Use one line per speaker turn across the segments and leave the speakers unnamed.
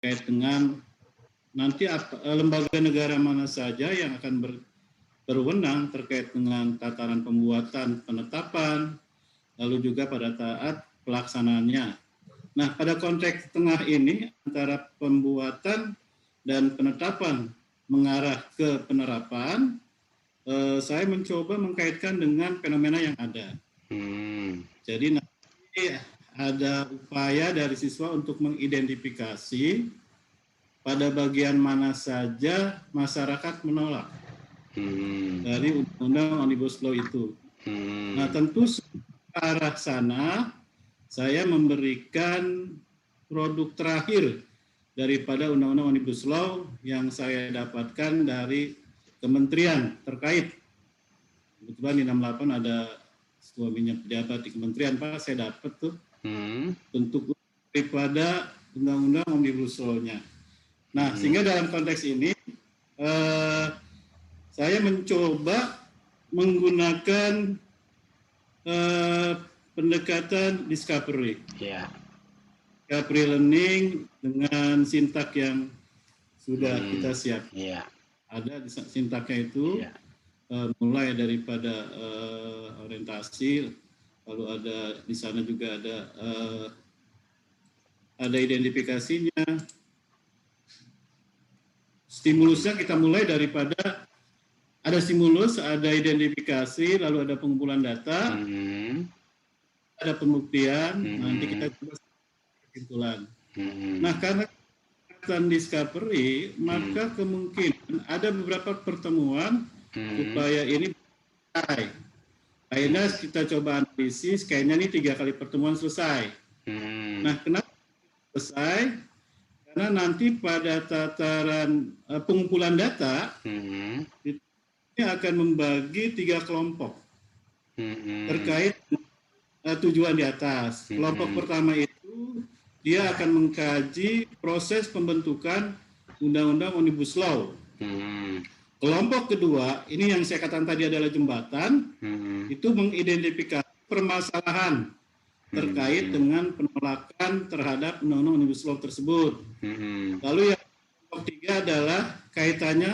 terkait dengan nanti lembaga negara mana saja yang akan berwenang terkait dengan tataran pembuatan penetapan, lalu juga pada saat pelaksanaannya. Nah, pada konteks tengah ini antara pembuatan dan penetapan mengarah ke penerapan, saya mencoba mengkaitkan dengan fenomena yang ada. Jadi nanti ada upaya dari siswa untuk mengidentifikasi pada bagian mana saja masyarakat menolak dari Undang-Undang Omnibus Law itu. Nah, tentu ke arah sana saya memberikan produk terakhir daripada Undang-Undang Omnibus Law yang saya dapatkan dari kementerian terkait. Kebetulan di 68 ada suaminya pejabat di kementerian, Pak, saya dapat tuh bentuk daripada Undang-Undang Omnibus Law-nya. Nah, sehingga dalam konteks ini saya mencoba menggunakan pendekatan discovery. Discovery learning dengan sintak yang sudah kita siapkan. Ada sintaknya itu mulai daripada orientasi, lalu ada di sana juga ada identifikasinya. Stimulusnya kita mulai daripada ada stimulus, ada identifikasi, lalu ada pengumpulan data, ada pembuktian, nanti kita coba kesimpulan. Nah, karena discovery, maka kemungkinan ada beberapa pertemuan supaya ini selesai. Akhirnya kita coba analisis, kayaknya ini 3 kali pertemuan selesai. Nah, kenapa selesai? Karena nanti pada tataran pengumpulan data, ini akan membagi 3 kelompok terkait tujuan di atas. Kelompok pertama itu dia akan mengkaji proses pembentukan Undang-Undang Omnibus Law. Kelompok kedua, ini yang saya katakan tadi adalah jembatan, itu mengidentifikasi permasalahan terkait dengan penolakan terhadap Undang-Undang Omnibus Law tersebut. Lalu yang kelompok 3 adalah kaitannya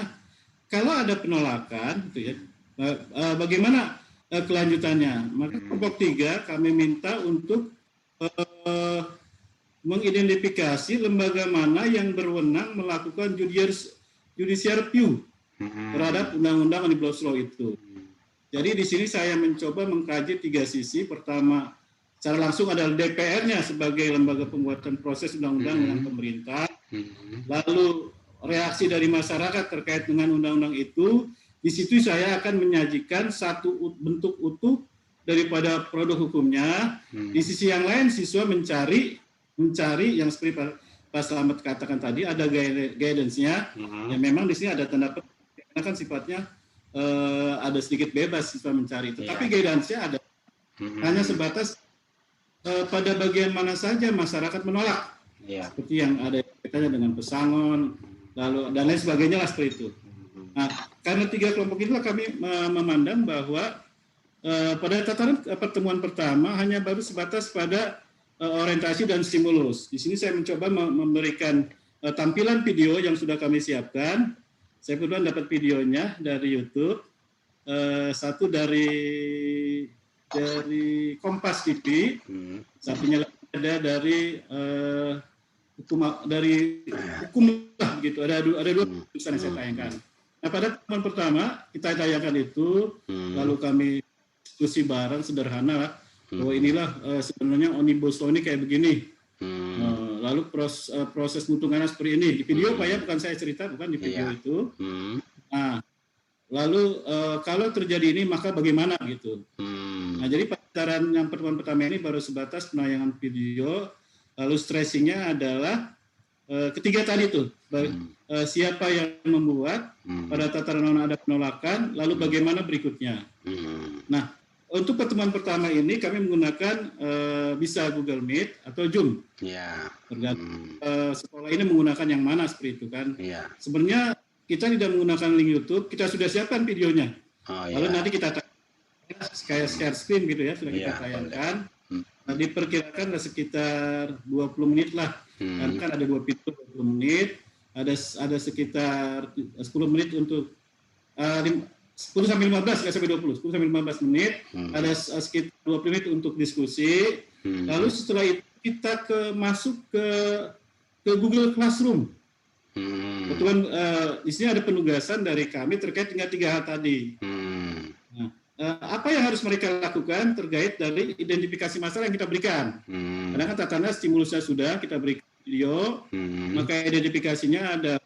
kalau ada penolakan, gitu ya, bagaimana kelanjutannya? Maka kelompok 3 kami minta untuk mengidentifikasi lembaga mana yang berwenang melakukan judicial review terhadap Undang-Undang Omnibus Law itu. Jadi di sini saya mencoba mengkaji 3 sisi. Pertama, secara langsung adalah DPR-nya sebagai lembaga pembuatan proses undang-undang dengan pemerintah. Lalu reaksi dari masyarakat terkait dengan undang-undang itu. Di situ saya akan menyajikan satu bentuk utuh daripada produk hukumnya. Di sisi yang lain siswa mencari yang seperti Pak Slamet katakan tadi, ada guidance-nya. Ya memang di sini ada tanda petik, karena kan sifatnya ada sedikit bebas siswa mencari. Tetapi guidance-nya ada. Hanya sebatas pada bagian mana saja masyarakat menolak. Seperti yang ada kaitannya dengan pesangon, lalu dan lain sebagainya lah seperti itu. Nah, karena 3 kelompok itulah kami memandang bahwa pada tataran pertemuan pertama hanya baru sebatas pada orientasi dan stimulus. Di sini saya mencoba memberikan tampilan video yang sudah kami siapkan. Saya kebetulan dapat videonya dari YouTube, satu dari Kompas TV, satunya lagi ada dari hukum lah begitu. Ada 2 tulisan yang saya tayangkan. Nah, pada pertemuan pertama kita tayangkan itu, lalu kami diskusi bareng sederhana lah, bahwa inilah sebenarnya Omnibus Law ini kayak begini. Lalu proses mutungannya seperti ini. Di video Pak ya, bukan saya cerita, bukan di video itu. Nah, lalu kalau terjadi ini maka bagaimana gitu. Nah, jadi pembicaraan yang pertemuan pertama ini baru sebatas penayangan video. Lalu stressingnya adalah ketiga tadi itu, siapa yang membuat, pada tataran mana ada penolakan, lalu bagaimana berikutnya. Nah, untuk pertemuan pertama ini kami menggunakan bisa Google Meet atau Zoom. Tergantung sekolah ini menggunakan yang mana seperti itu kan. Sebenarnya kita tidak menggunakan link YouTube, kita sudah siapkan videonya. Lalu nanti kita kayak share screen gitu ya, sudah kita tayangkan. Diperkirakan sekitar 20 menit lah. Karena kan ada 2 pintu 20 menit, ada sekitar 10 menit untuk 10 sampai 15, nggak sampai 20, 10 sampai 15 menit, ada sekitar 20 menit untuk diskusi. Lalu setelah itu kita masuk ke Google Classroom. Kebetulan di sini ada penugasan dari kami terkait dengan 3 hal tadi. Nah, apa yang harus mereka lakukan terkait dari identifikasi masalah yang kita berikan? Karena kan tatanan stimulusnya sudah kita berikan video, maka identifikasinya ada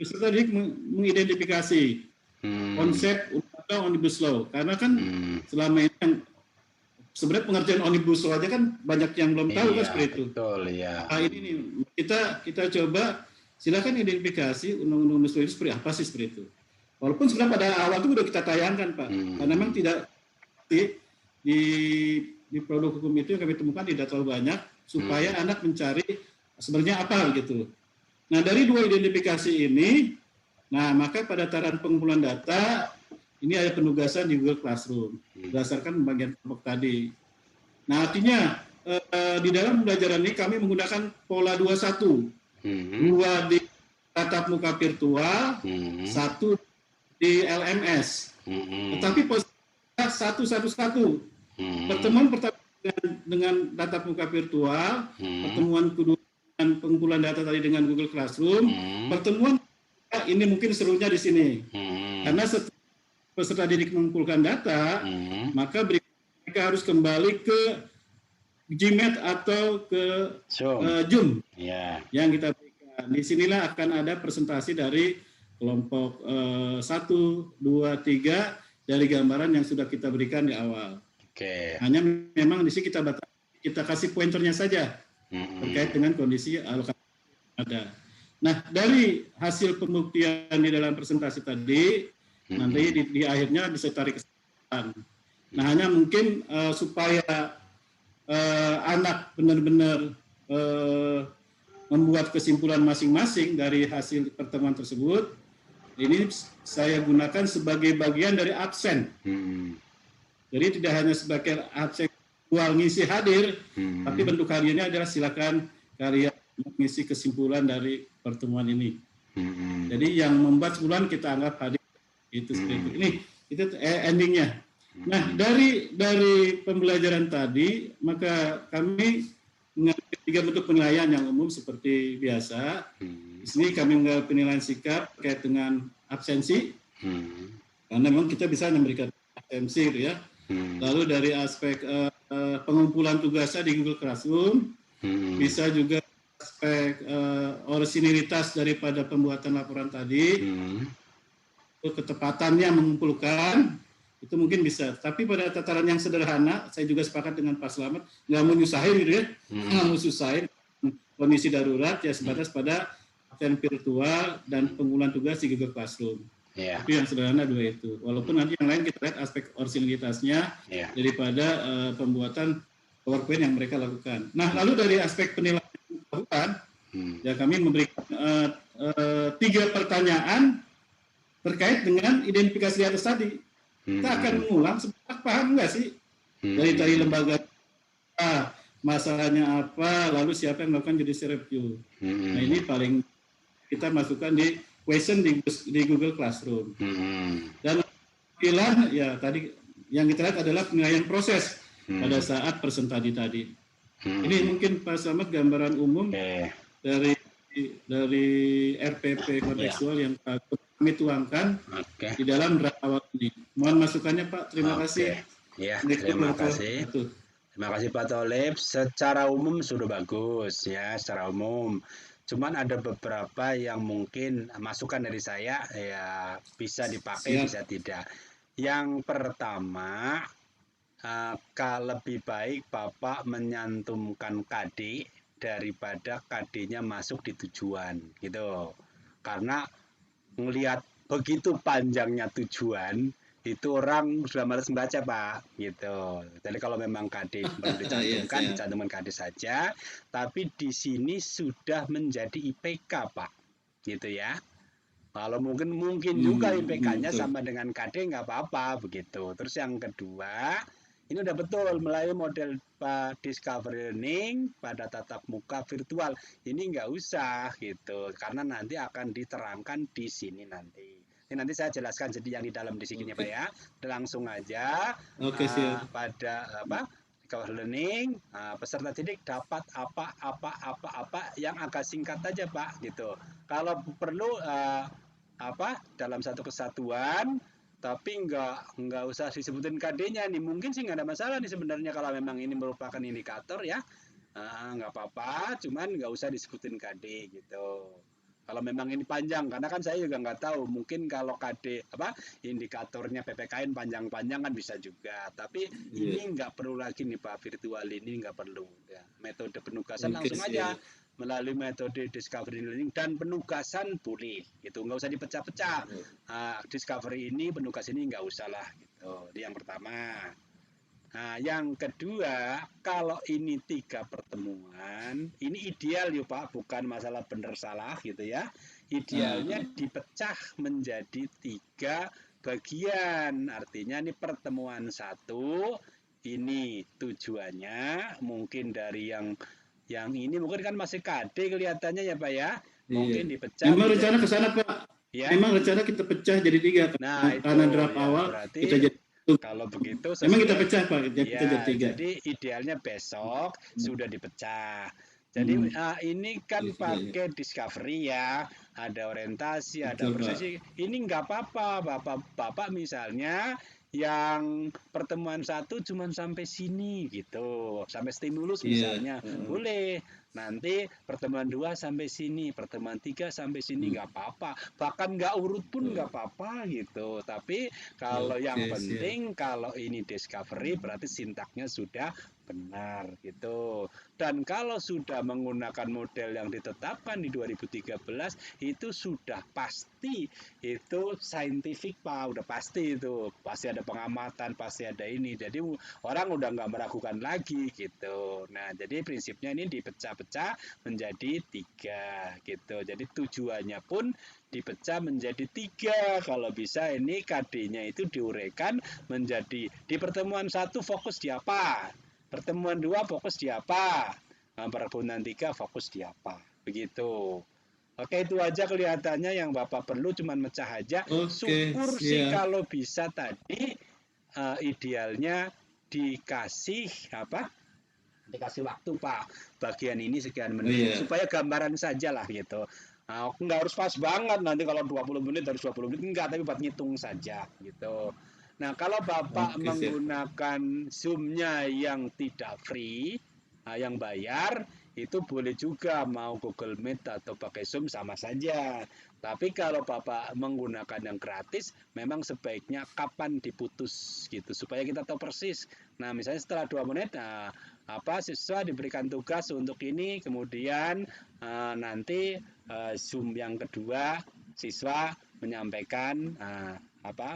peserta didik mengidentifikasi konsep undang-undang Omnibus Law. Karena kan selama ini yang sebenarnya pengertian Omnibus Law aja kan banyak yang belum tahu kan seperti itu.
Betul, ya.
Nah, ini nih, kita coba silakan identifikasi undang-undang Omnibus Law itu seperti apa sih seperti itu. Walaupun sebenarnya pada awal itu sudah kita tayangkan, Pak. Karena memang tidak di produk hukum itu yang kami temukan tidak terlalu banyak supaya anak mencari sebenarnya apa gitu. Nah, dari 2 identifikasi ini, nah maka pada tataran pengumpulan data ini ada penugasan di Google Classroom berdasarkan bagian kelompok tadi. Nah, artinya di dalam pembelajaran ini kami menggunakan pola 21. 2 di tatap muka virtual, 1 di LMS. Tetapi posisinya 1-1-1. Pertemuan pertama dengan tatap muka virtual, pertemuan kedua dengan pengumpulan data tadi dengan Google Classroom, pertemuan ini mungkin serunya di sini. Karena setelah peserta didik mengumpulkan data, maka mereka harus kembali ke Gmeet atau ke Zoom yang kita berikan. Di sinilah akan ada presentasi dari kelompok 1, 2, 3 dari gambaran yang sudah kita berikan di awal. Hanya memang di sini kita kasih pointernya saja terkait dengan kondisi alokasi ada. Nah, dari hasil pembuktian di dalam presentasi tadi, nanti di akhirnya bisa tarik kesimpulan. Nah, hanya mungkin supaya anak benar-benar membuat kesimpulan masing-masing dari hasil pertemuan tersebut, ini saya gunakan sebagai bagian dari absen. Jadi tidak hanya sebagai absen virtual ngisi hadir, tapi bentuk hadirnya adalah silakan kalian mengisi kesimpulan dari pertemuan ini. Jadi yang membuat kesimpulan kita anggap hadir. Itu seperti itu. Ini itu endingnya. Nah, dari pembelajaran tadi, maka kami mengambil 3 bentuk penilaian yang umum seperti biasa. Di sini kami mengambil penilaian sikap terkait dengan absensi, karena memang kita bisa memberikan absensi, gitu ya. Lalu dari aspek pengumpulan tugasnya di Google Classroom, bisa juga aspek orisinilitas daripada pembuatan laporan tadi, ketepatannya mengumpulkan, itu mungkin bisa. Tapi pada tataran yang sederhana, saya juga sepakat dengan Pak Slamet, nggak mau nyusahin gitu ya, nggak mau nyusahin kondisi darurat, ya sebatas pada absen virtual dan pengumpulan tugas di Google Classroom. Itu yang sederhana 2 itu. Walaupun nanti yang lain kita lihat aspek orisinilitasnya daripada pembuatan PowerPoint yang mereka lakukan. Nah, lalu dari aspek penilaian yang dilakukan, ya kami memberikan 3 pertanyaan terkait dengan identifikasi di atas tadi. Kita akan mengulang, sebenarnya paham nggak sih dari lembaga masalahnya apa, lalu siapa yang melakukan judicial review. Nah, ini paling kita masukkan di question di Google Classroom. Dan pilihan ya tadi yang kita lihat adalah penilaian proses pada saat presentasi tadi. Ini mungkin Pak Slamet gambaran umum dari RPP kontekstual yang kami tuangkan di dalam draft awal ini. Mohon masukannya Pak. Terima kasih.
Ya, terima kasih. Terima kasih Pak Tholib. Secara umum sudah bagus ya, secara umum. Cuman ada beberapa yang mungkin masukan dari saya ya bisa dipakai, bisa tidak. Yang pertama, lebih baik Bapak menyantumkan KD daripada KD-nya masuk di tujuan gitu. Karena melihat begitu panjangnya tujuan, itu orang sudah malas membaca Pak, gitu. Jadi kalau memang KD perlu dicantumkan, dicantumkan KD saja. Tapi di sini sudah menjadi IPK Pak, gitu ya. Kalau mungkin juga IPK-nya sama dengan KD nggak apa-apa begitu. Terus yang kedua, Ini udah betul melalui model discovery learning pada tatap muka virtual. Ini nggak usah gitu, karena nanti akan diterangkan di sini nanti. Ini nanti saya jelaskan jadi yang di dalam di sini Pak ya. Langsung aja pada discovery learning, peserta didik dapat apa yang agak singkat aja Pak gitu. Kalau perlu dalam satu kesatuan tapi nggak usah disebutin KD-nya nih, mungkin sih nggak ada masalah nih sebenarnya kalau memang ini merupakan indikator ya, nggak apa-apa, cuman nggak usah disebutin KD gitu. Kalau memang ini panjang, karena kan saya juga nggak tahu, mungkin kalau KD indikatornya PPKN panjang-panjang kan bisa juga, tapi ini nggak perlu lagi nih Pak, virtual ini nggak perlu ya. Metode penugasan langsung aja melalui metode discovery learning dan penugasan boleh gitu, nggak usah dipecah-pecah. Discovery ini, penugas ini nggak usah lah gitu. Itu yang pertama. Nah, yang kedua, kalau ini 3 pertemuan, ini ideal ya Pak, bukan masalah benar salah gitu ya. Idealnya dipecah menjadi 3 bagian. Artinya ini pertemuan 1, ini tujuannya mungkin dari yang ini mungkin kan masih KD kelihatannya ya Pak ya. Mungkin dipecah.
Memang rencana ke sana Pak. Ya. Memang rencana kita pecah jadi 3.
Nah,
karena draft
ya,
awal
berarti
kita jadi
kalau begitu
memang kita pecah Pak,
ya,
kita jadi 3.
Jadi idealnya besok sudah dipecah. Jadi ini kan pakai discovery ya, ada orientasi, ada persesi. Ini nggak apa-apa, Bapak misalnya yang pertemuan 1 cuma sampai sini gitu, sampai stimulus misalnya, boleh. Nanti pertemuan 2 sampai sini, pertemuan 3 sampai sini, nggak apa-apa. Bahkan nggak urut pun nggak apa-apa gitu. Tapi kalau yang penting kalau ini discovery berarti sintaknya sudah benar gitu. Dan kalau sudah menggunakan model yang ditetapkan di 2013 itu sudah pasti itu scientific Pak, udah pasti itu. Pasti ada pengamatan, pasti ada ini. Jadi orang udah nggak meragukan lagi gitu. Nah, jadi prinsipnya ini dipecah-pecah menjadi 3 gitu. Jadi tujuannya pun dipecah menjadi 3. Kalau bisa ini KD-nya itu diuraikan menjadi di pertemuan 1 fokus di apa, pertemuan 2 fokus di apa, pertemuan 3 fokus di apa, begitu. Oke, itu aja kelihatannya yang Bapak perlu cuman mecah aja. Syukur sih kalau bisa tadi idealnya dikasih dikasih waktu Pak, bagian ini sekian menit supaya gambaran saja lah gitu. Nggak harus pas banget nanti kalau 20 menit harus 20 menit, enggak, tapi buat ngitung saja gitu. Nah, kalau Bapak menggunakan Zoom-nya yang tidak free, yang bayar, itu boleh juga mau Google Meet atau pakai Zoom sama saja. Tapi kalau Bapak menggunakan yang gratis, memang sebaiknya kapan diputus gitu supaya kita tahu persis. Nah, misalnya setelah 2 menit, siswa diberikan tugas untuk ini, kemudian nanti Zoom yang kedua siswa menyampaikan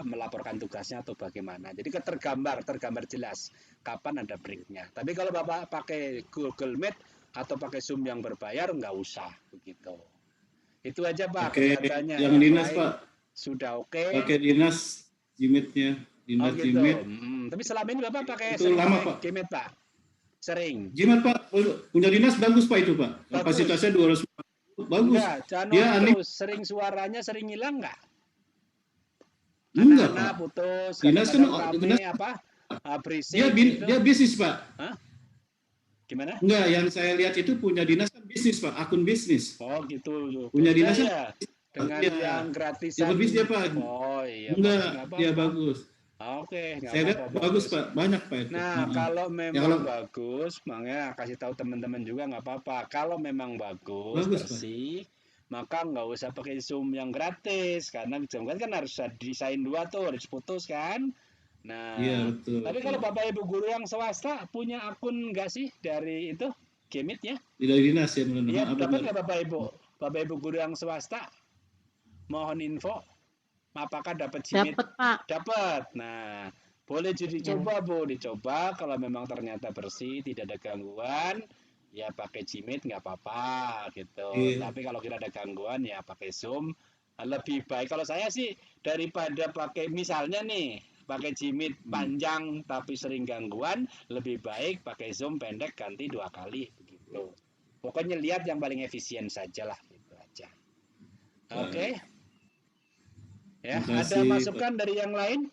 melaporkan tugasnya atau bagaimana. Jadi tergambar jelas kapan ada breaknya. Tapi kalau Bapak pakai Google Meet atau pakai Zoom yang berbayar nggak usah begitu. Itu aja Pak kelihatannya.
Yang dinas Pak
sudah oke.
Pakai dinas Gmeet-nya, dinas
gitu.
Gmeet.
Tapi selama ini Bapak pakai Gmeet Pak? Sering.
Gmeet Pak, punya dinas bagus Pak itu Pak. Kapasitasnya 200 bagus.
Dia sering suaranya sering hilang nggak?
Enggak Pak.
Putus.
Dinas kan
berisik.
Dia bisnis Pak.
Hah? Gimana?
Enggak, yang saya lihat itu punya dinas kan bisnis Pak, akun bisnis.
Oh gitu.
Punya dinas
ya? Dengan yang gratisan.
Yang bisnis dia Pak.
Oh iya.
Enggak, dia bagus.
Oke,
saya lihat bagus Pak, banyak Pak itu.
Nah, kalau memang bagus, makanya kasih tahu teman-teman juga nggak apa-apa. Kalau memang bagus bersih, maka nggak usah pakai Zoom yang gratis, karena Zoom kan harus desain 2 tuh, harus putus kan. Nah,
betul,
tapi kalau Bapak Ibu guru yang swasta punya akun nggak sih dari itu Gmeet ya?
Dari dinas ya,
Iya, dapat nggak Bapak Ibu guru yang swasta? Mohon info. Apakah dapat Gmeet?
Dapat Pak.
Dapat. Nah, boleh dicoba Bu, dicoba kalau memang ternyata bersih, tidak ada gangguan, ya pakai Gmeet nggak apa-apa gitu. Tapi kalau kira ada gangguan ya pakai Zoom. Lebih baik kalau saya sih daripada pakai misalnya nih pakai Jimit panjang tapi sering gangguan, lebih baik pakai Zoom pendek ganti 2 kali begitu. Pokoknya lihat yang paling efisien saja lah, gitu aja. Oke. Ya, ada masukan dari yang lain?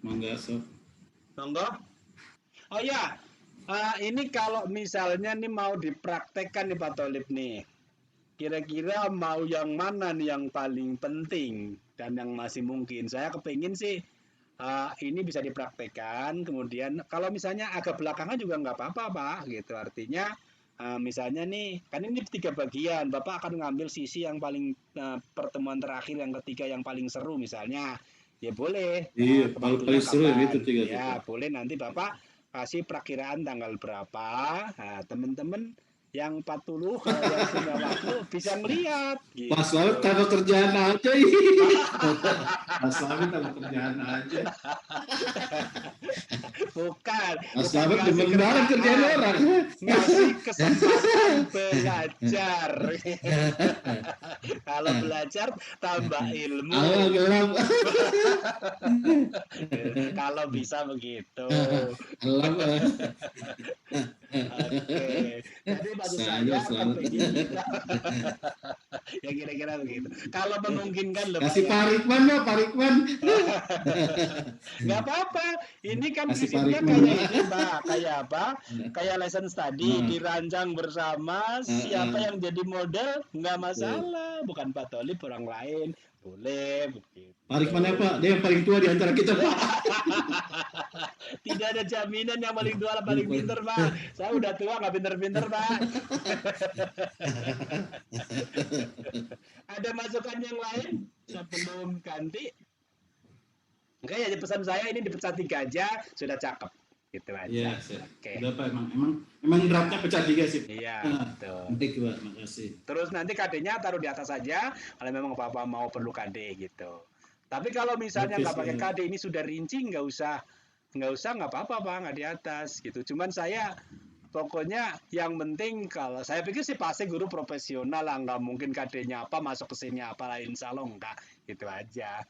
Monggo, Sob.
Monggo. Oh ya, ini kalau misalnya nih mau dipraktekkan nih Pak Tolib nih, kira-kira mau yang mana nih yang paling penting dan yang masih mungkin? Saya kepingin sih ini bisa dipraktekkan, kemudian kalau misalnya agak belakangan juga nggak apa-apa Pak, gitu. Artinya misalnya nih, kan ini 3 bagian, Bapak akan ngambil sisi yang paling pertemuan terakhir yang ketiga yang paling seru misalnya, ya boleh.
Iya, paling seru itu 3
ya boleh nanti Bapak kasih perakiraan tanggal berapa. Nah, teman-teman yang 40 kalau yang punya waktu bisa ngelihat gitu.
Pas banget tanpa kerjaan aja. Mas Slamet tanpa kerjaan aja.
Bukan
demen banget kerjaan orang.
Ngasih kesempatan belajar. Kalau belajar tambah ilmu. Kalau bisa begitu. Oke. Jadi maksud saya ya kira-kira begitu. Kalau memungkinkan lebih.
Kasih Pak Rikman dong, Pak Rikman.
Nggak apa-apa. Ini kan prinsipnya kayak ini, Pak. Kayak apa? Kayak lesson study dirancang bersama. Siapa yang jadi model nggak masalah. Bukan Pak Tolib, orang lain. Boleh begitu.
Pak Rikman apa? Dia yang paling tua di antara kita, Pak.
Tidak ada jaminan yang paling tua lah paling pinter, Pak. Saya udah tua nggak pinter-pinter, Pak. Ada masukan yang lain sebelum ganti? Enggak ya, pesan saya ini dipecat 3 aja sudah cakep. Gitu aja.
Iya, oke. Udah Pak, emang draftnya pecah 3 sih.
Iya, betul.
Baik, Pak, makasih.
Terus nanti KD-nya taruh di atas saja kalau memang Bapak mau perlu KD gitu. Tapi kalau misalnya nggak pakai KD ini sudah rinci, nggak usah nggak apa-apa Pak, nggak di atas gitu. Cuman saya pokoknya yang penting kalau saya pikir sih pasti guru profesional lah, nggak mungkin KD-nya apa masuk ke sini apa lain salon enggak, gitu aja.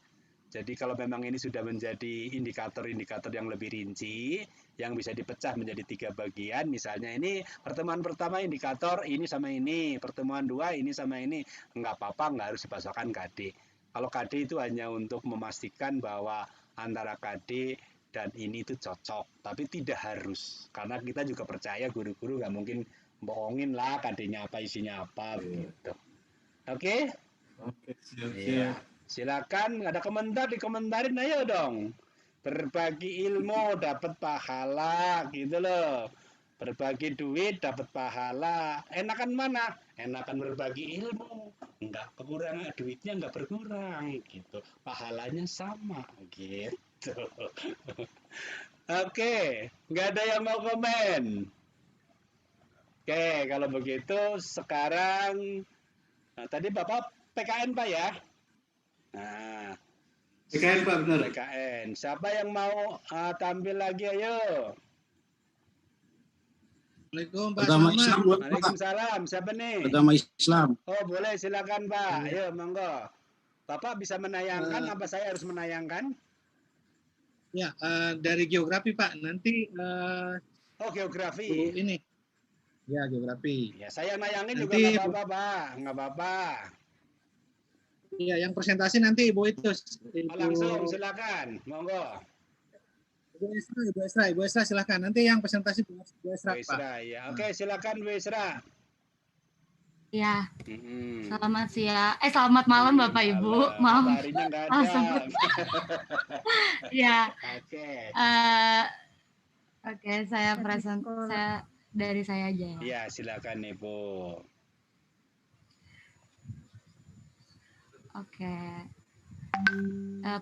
Jadi kalau memang ini sudah menjadi indikator-indikator yang lebih rinci, yang bisa dipecah menjadi 3 bagian, misalnya ini pertemuan pertama indikator ini sama ini, pertemuan 2 ini sama ini, nggak apa-apa, nggak harus dipasangkan KD. Kalau KD itu hanya untuk memastikan bahwa antara KD dan ini itu cocok, tapi tidak harus, karena kita juga percaya guru-guru nggak mungkin bohongin lah KD-nya apa, isinya apa, begitu. Oke?
Oke, siap.
Ya. Silakan, ada komentar dikomentarin ayo dong. Berbagi ilmu dapat pahala gitu loh. Berbagi duit dapat pahala. Enakan mana? Enakan berbagi ilmu. Enggak kekurangan duitnya, enggak berkurang gitu. Pahalanya sama gitu. Oke, enggak ada yang mau komen. Oke, kalau begitu sekarang tadi Bapak PKN Pak ya? Nah,
PKN Pak, benar.
PKN. Siapa yang mau tampil lagi, ayo?
Assalamualaikum Pak Selamat.
Waalaikumsalam. Siapa nih?
Agama Islam.
Oh boleh, silakan Pak. Ayo monggo. Bapak bisa menayangkan apa saya harus menayangkan?
Ya, dari geografi Pak. Nanti
oh geografi.
Ini. Ya, geografi.
Ya, saya nayangin nanti, juga nggak apa-apa Pak. Nggak apa-apa.
Iya, yang presentasi nanti Ibu itu.
Langsung silakan, monggo.
Ibu Esra silakan. Nanti yang presentasi Bu Esra, Pak.
Ya. Oke, silakan Bu Esra.
Ya. Selamat siang. Selamat malam Bapak Ibu. Maaf.
Harinya nggak ada.
Ya.
Oke.
Oke, saya dari saya aja ya.
Iya, silakan Ibu.
Oke.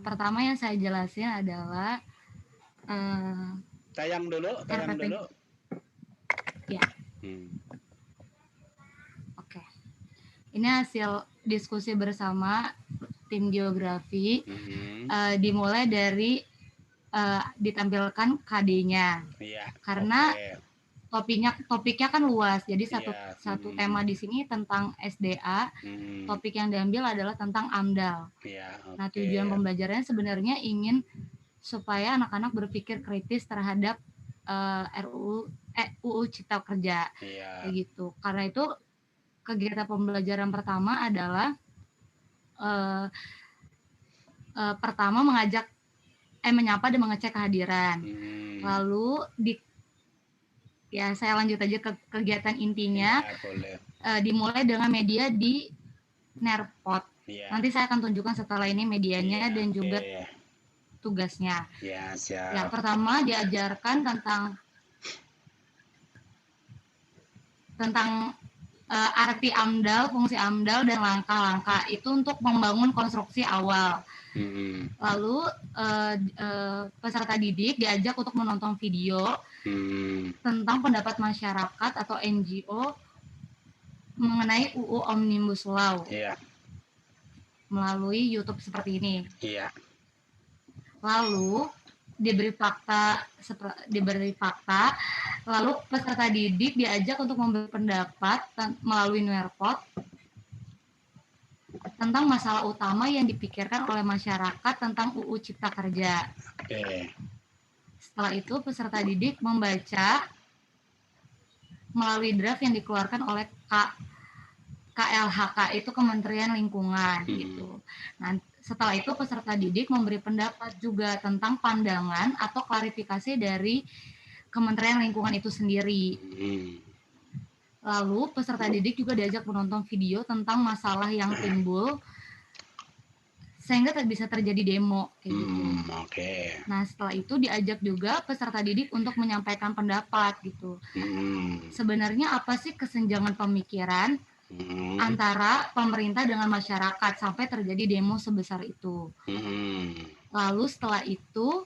Pertama yang saya jelasin adalah
tayang dulu.
Ya. Oke. Ini hasil diskusi bersama tim geografi. Dimulai dari ditampilkan KD-nya.
Iya.
Karena topiknya kan luas. Jadi
Iya.
satu tema di sini tentang SDA. Topik yang diambil adalah tentang AMDAL.
Iya,
Nah,
oke.
tujuan pembelajarannya sebenarnya ingin supaya anak-anak berpikir kritis terhadap UU Cipta Kerja.
Iya.
Kayak gitu. Karena itu kegiatan pembelajaran pertama adalah pertama menyapa dan mengecek kehadiran. Lalu saya lanjut aja ke kegiatan intinya.
Ya, boleh.
Dimulai dengan media di Nerpot.
Ya.
Nanti saya akan tunjukkan setelah ini medianya dan juga tugasnya.
Ya, siap.
Ya, pertama diajarkan tentang arti AMDAL, fungsi AMDAL, dan langkah-langkah itu untuk membangun konstruksi awal. Lalu peserta didik diajak untuk menonton video tentang pendapat masyarakat atau NGO mengenai UU Omnibus Law melalui YouTube seperti ini. Lalu diberi fakta, lalu peserta didik diajak untuk memberi pendapat melalui Nerpot tentang masalah utama yang dipikirkan oleh masyarakat tentang UU Cipta Kerja. Setelah itu peserta didik membaca melalui draft yang dikeluarkan oleh KLHK, itu Kementerian Lingkungan gitu. Nah, setelah itu peserta didik memberi pendapat juga tentang pandangan atau klarifikasi dari Kementerian Lingkungan itu sendiri. Lalu peserta didik juga diajak menonton video tentang masalah yang timbul sehingga bisa terjadi demo kayak gitu. Nah, setelah itu diajak juga peserta didik untuk menyampaikan pendapat gitu. Sebenarnya apa sih kesenjangan pemikiran antara pemerintah dengan masyarakat sampai terjadi demo sebesar itu. Lalu setelah itu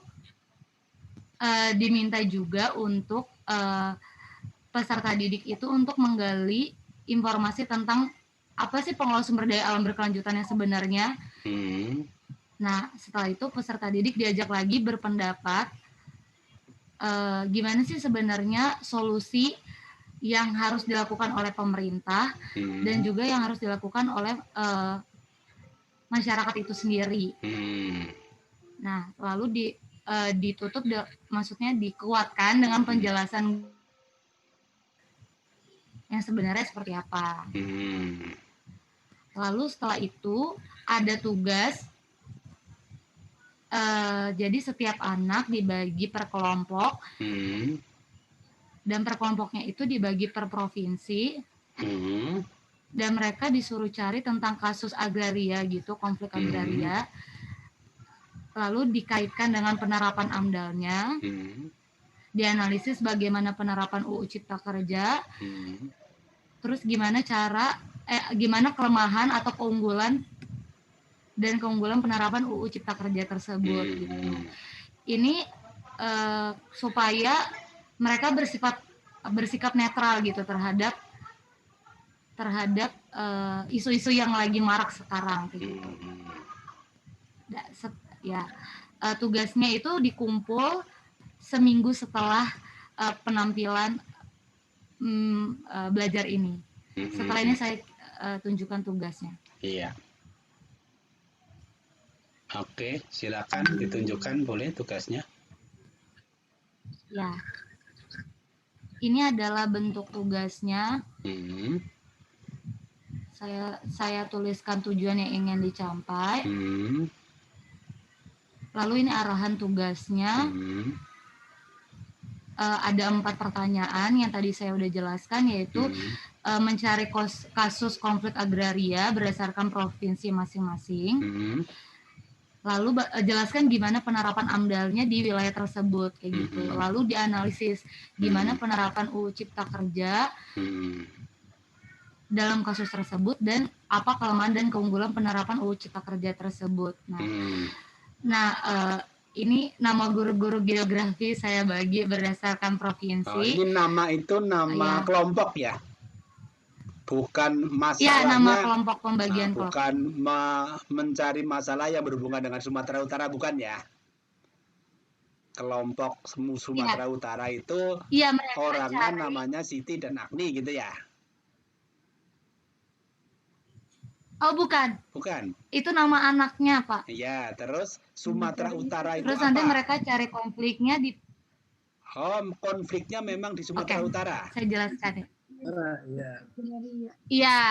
diminta juga untuk peserta didik itu untuk menggali informasi tentang apa sih pengelola sumber daya alam berkelanjutan yang sebenarnya. Nah, setelah itu peserta didik diajak lagi berpendapat gimana sih sebenarnya solusi yang harus dilakukan oleh pemerintah dan juga yang harus dilakukan oleh masyarakat itu sendiri. Nah, lalu ditutup, maksudnya dikuatkan dengan penjelasan yang sebenarnya seperti apa. Lalu setelah itu ada tugas. Jadi setiap anak dibagi per kelompok. Dan per kelompoknya itu dibagi per provinsi. Dan mereka disuruh cari tentang kasus agraria gitu, konflik agraria. Lalu dikaitkan dengan penerapan AMDAL-nya. Dianalisis bagaimana penerapan UU Cipta Kerja. Terus gimana kelemahan atau keunggulan penerapan UU Cipta Kerja tersebut gitu. Ini supaya mereka bersikap netral gitu terhadap isu-isu yang lagi marak sekarang gitu. Tugasnya itu dikumpul seminggu setelah penampilan belajar ini. Setelah ini saya tunjukkan tugasnya.
Iya. Oke, silakan ditunjukkan boleh tugasnya.
Ya. Ini adalah bentuk tugasnya. Saya tuliskan tujuan yang ingin dicapai. Lalu ini arahan tugasnya. Ada 4 pertanyaan yang tadi saya udah jelaskan, yaitu mencari kasus konflik agraria berdasarkan provinsi masing-masing. Lalu jelaskan gimana penerapan AMDAL-nya di wilayah tersebut kayak gitu. Lalu dianalisis gimana penerapan UU Cipta Kerja dalam kasus tersebut dan apa kelemahan dan keunggulan penerapan UU Cipta Kerja tersebut. Ini nama guru-guru geografi saya bagi berdasarkan provinsi.
Ini nama itu nama kelompok ya? Bukan masalahnya.
Iya, nama kelompok pembagian kelompok.
Bukan mencari masalah yang berhubungan dengan Sumatera Utara, bukan ya? kelompok Sumatera Utara itu
Iya, mereka
orangnya
cari.
namanya Siti dan Agni gitu ya?
Oh, bukan.
Bukan.
Itu nama anaknya, Pak.
Iya, terus Sumatera Utara itu
Terus
apa?
nanti mereka cari konfliknya di
konfliknya memang di Sumatera Utara.
Saya jelaskan ya.
Iya.
Iya.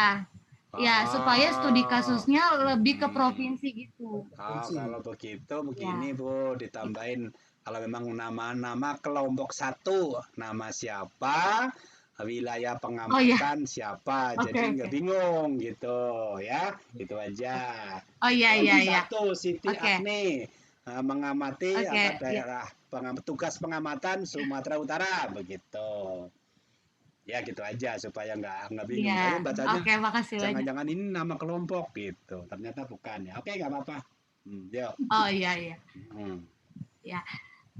Ya,
Oh.
supaya studi kasusnya lebih ke provinsi gitu.
Kalau begitu begini Bu, ditambahin kalau memang nama-nama kelompok satu, nama siapa, wilayah pengamatan siapa, jadi nggak bingung gitu ya, itu aja.
Oh iya.
Satu Siti Agni mengamati daerah tugas pengamatan Sumatera Utara begitu. Ya gitu aja supaya nggak bingung. Saya bacanya
makasih banyak.
jangan-jangan ini nama kelompok gitu. Ternyata bukan ya. Oke, nggak apa-apa. Yuk.
Oh iya. Ya.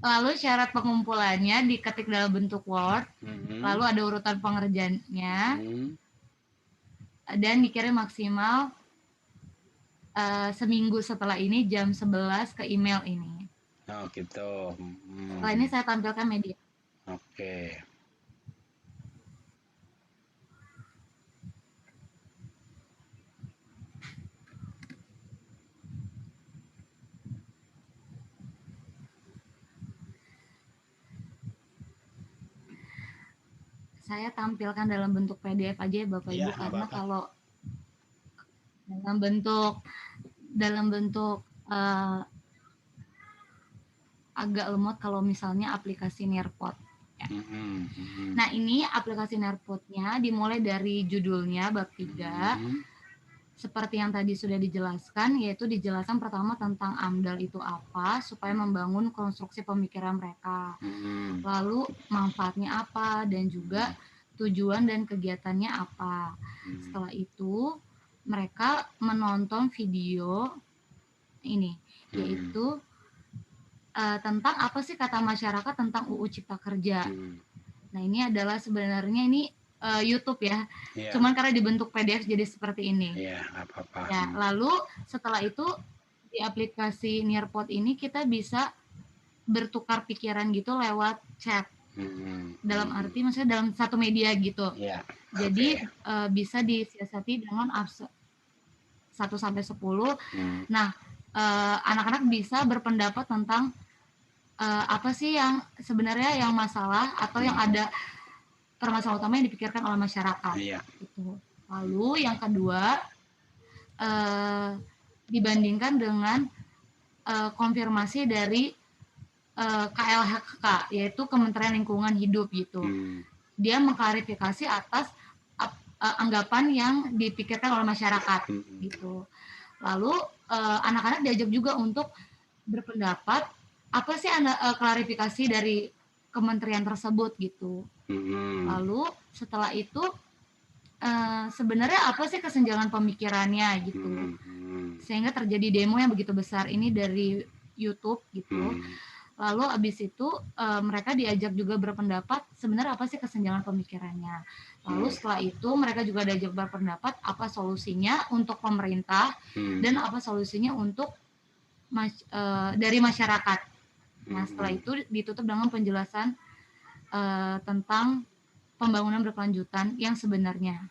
Lalu syarat pengumpulannya diketik dalam bentuk Word. Lalu ada urutan pengerjaannya. Dan dikirim maksimal seminggu setelah ini jam 11 ke email ini.
Oh gitu.
Setelah ini saya tampilkan media.
Oke.
Saya tampilkan dalam bentuk PDF aja ya Bapak Ibu, karena kalau dalam bentuk agak lemot kalau misalnya aplikasi Nearpod. Ya. Nah ini aplikasi Nearpodnya dimulai dari judulnya bab 3. Seperti yang tadi sudah dijelaskan, yaitu dijelaskan pertama tentang AMDAL itu apa, supaya membangun konstruksi pemikiran mereka. Lalu manfaatnya apa, dan juga tujuan dan kegiatannya apa. Setelah itu, mereka menonton video ini, yaitu tentang apa sih kata masyarakat tentang UU Cipta Kerja. Nah ini adalah sebenarnya ini YouTube ya, cuman karena dibentuk PDF jadi seperti ini.
Apa-apa.
Ya, lalu setelah itu di aplikasi Nearpod ini kita bisa bertukar pikiran gitu lewat chat. Dalam arti maksudnya dalam satu media gitu. Jadi bisa disiasati dengan 1 sampai 10. Nah, anak-anak bisa berpendapat tentang apa sih yang sebenarnya yang masalah atau yang ada permasalahan utama yang dipikirkan oleh masyarakat. Gitu. Lalu yang kedua, dibandingkan dengan konfirmasi dari KLHK, yaitu Kementerian Lingkungan Hidup gitu. Dia mengklarifikasi atas anggapan yang dipikirkan oleh masyarakat gitu. Lalu anak-anak diajak juga untuk berpendapat apa sih klarifikasi dari kementerian tersebut gitu. Lalu setelah itu sebenarnya apa sih kesenjangan pemikirannya gitu, sehingga terjadi demo yang begitu besar ini dari YouTube gitu. Lalu abis itu mereka diajak juga berpendapat sebenarnya apa sih kesenjangan pemikirannya. Lalu setelah itu mereka juga diajak berpendapat apa solusinya untuk pemerintah dan apa solusinya untuk dari masyarakat. Nah setelah itu ditutup dengan penjelasan tentang pembangunan berkelanjutan yang sebenarnya.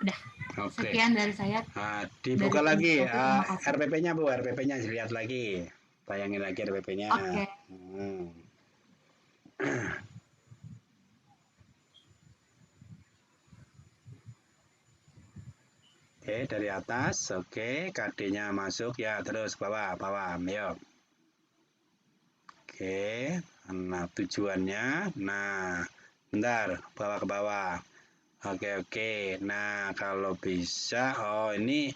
Udah. Sekian dari saya.
Dibuka lagi RPP-nya Bu, RPP-nya dilihat lagi. Bayangin lagi RPP-nya.
Oke.
Oke, dari atas. Oke, KD-nya masuk ya, terus bawah, yuk. Oke, nah tujuannya, nah bentar, bawah ke bawah. Oke, nah kalau bisa, ini,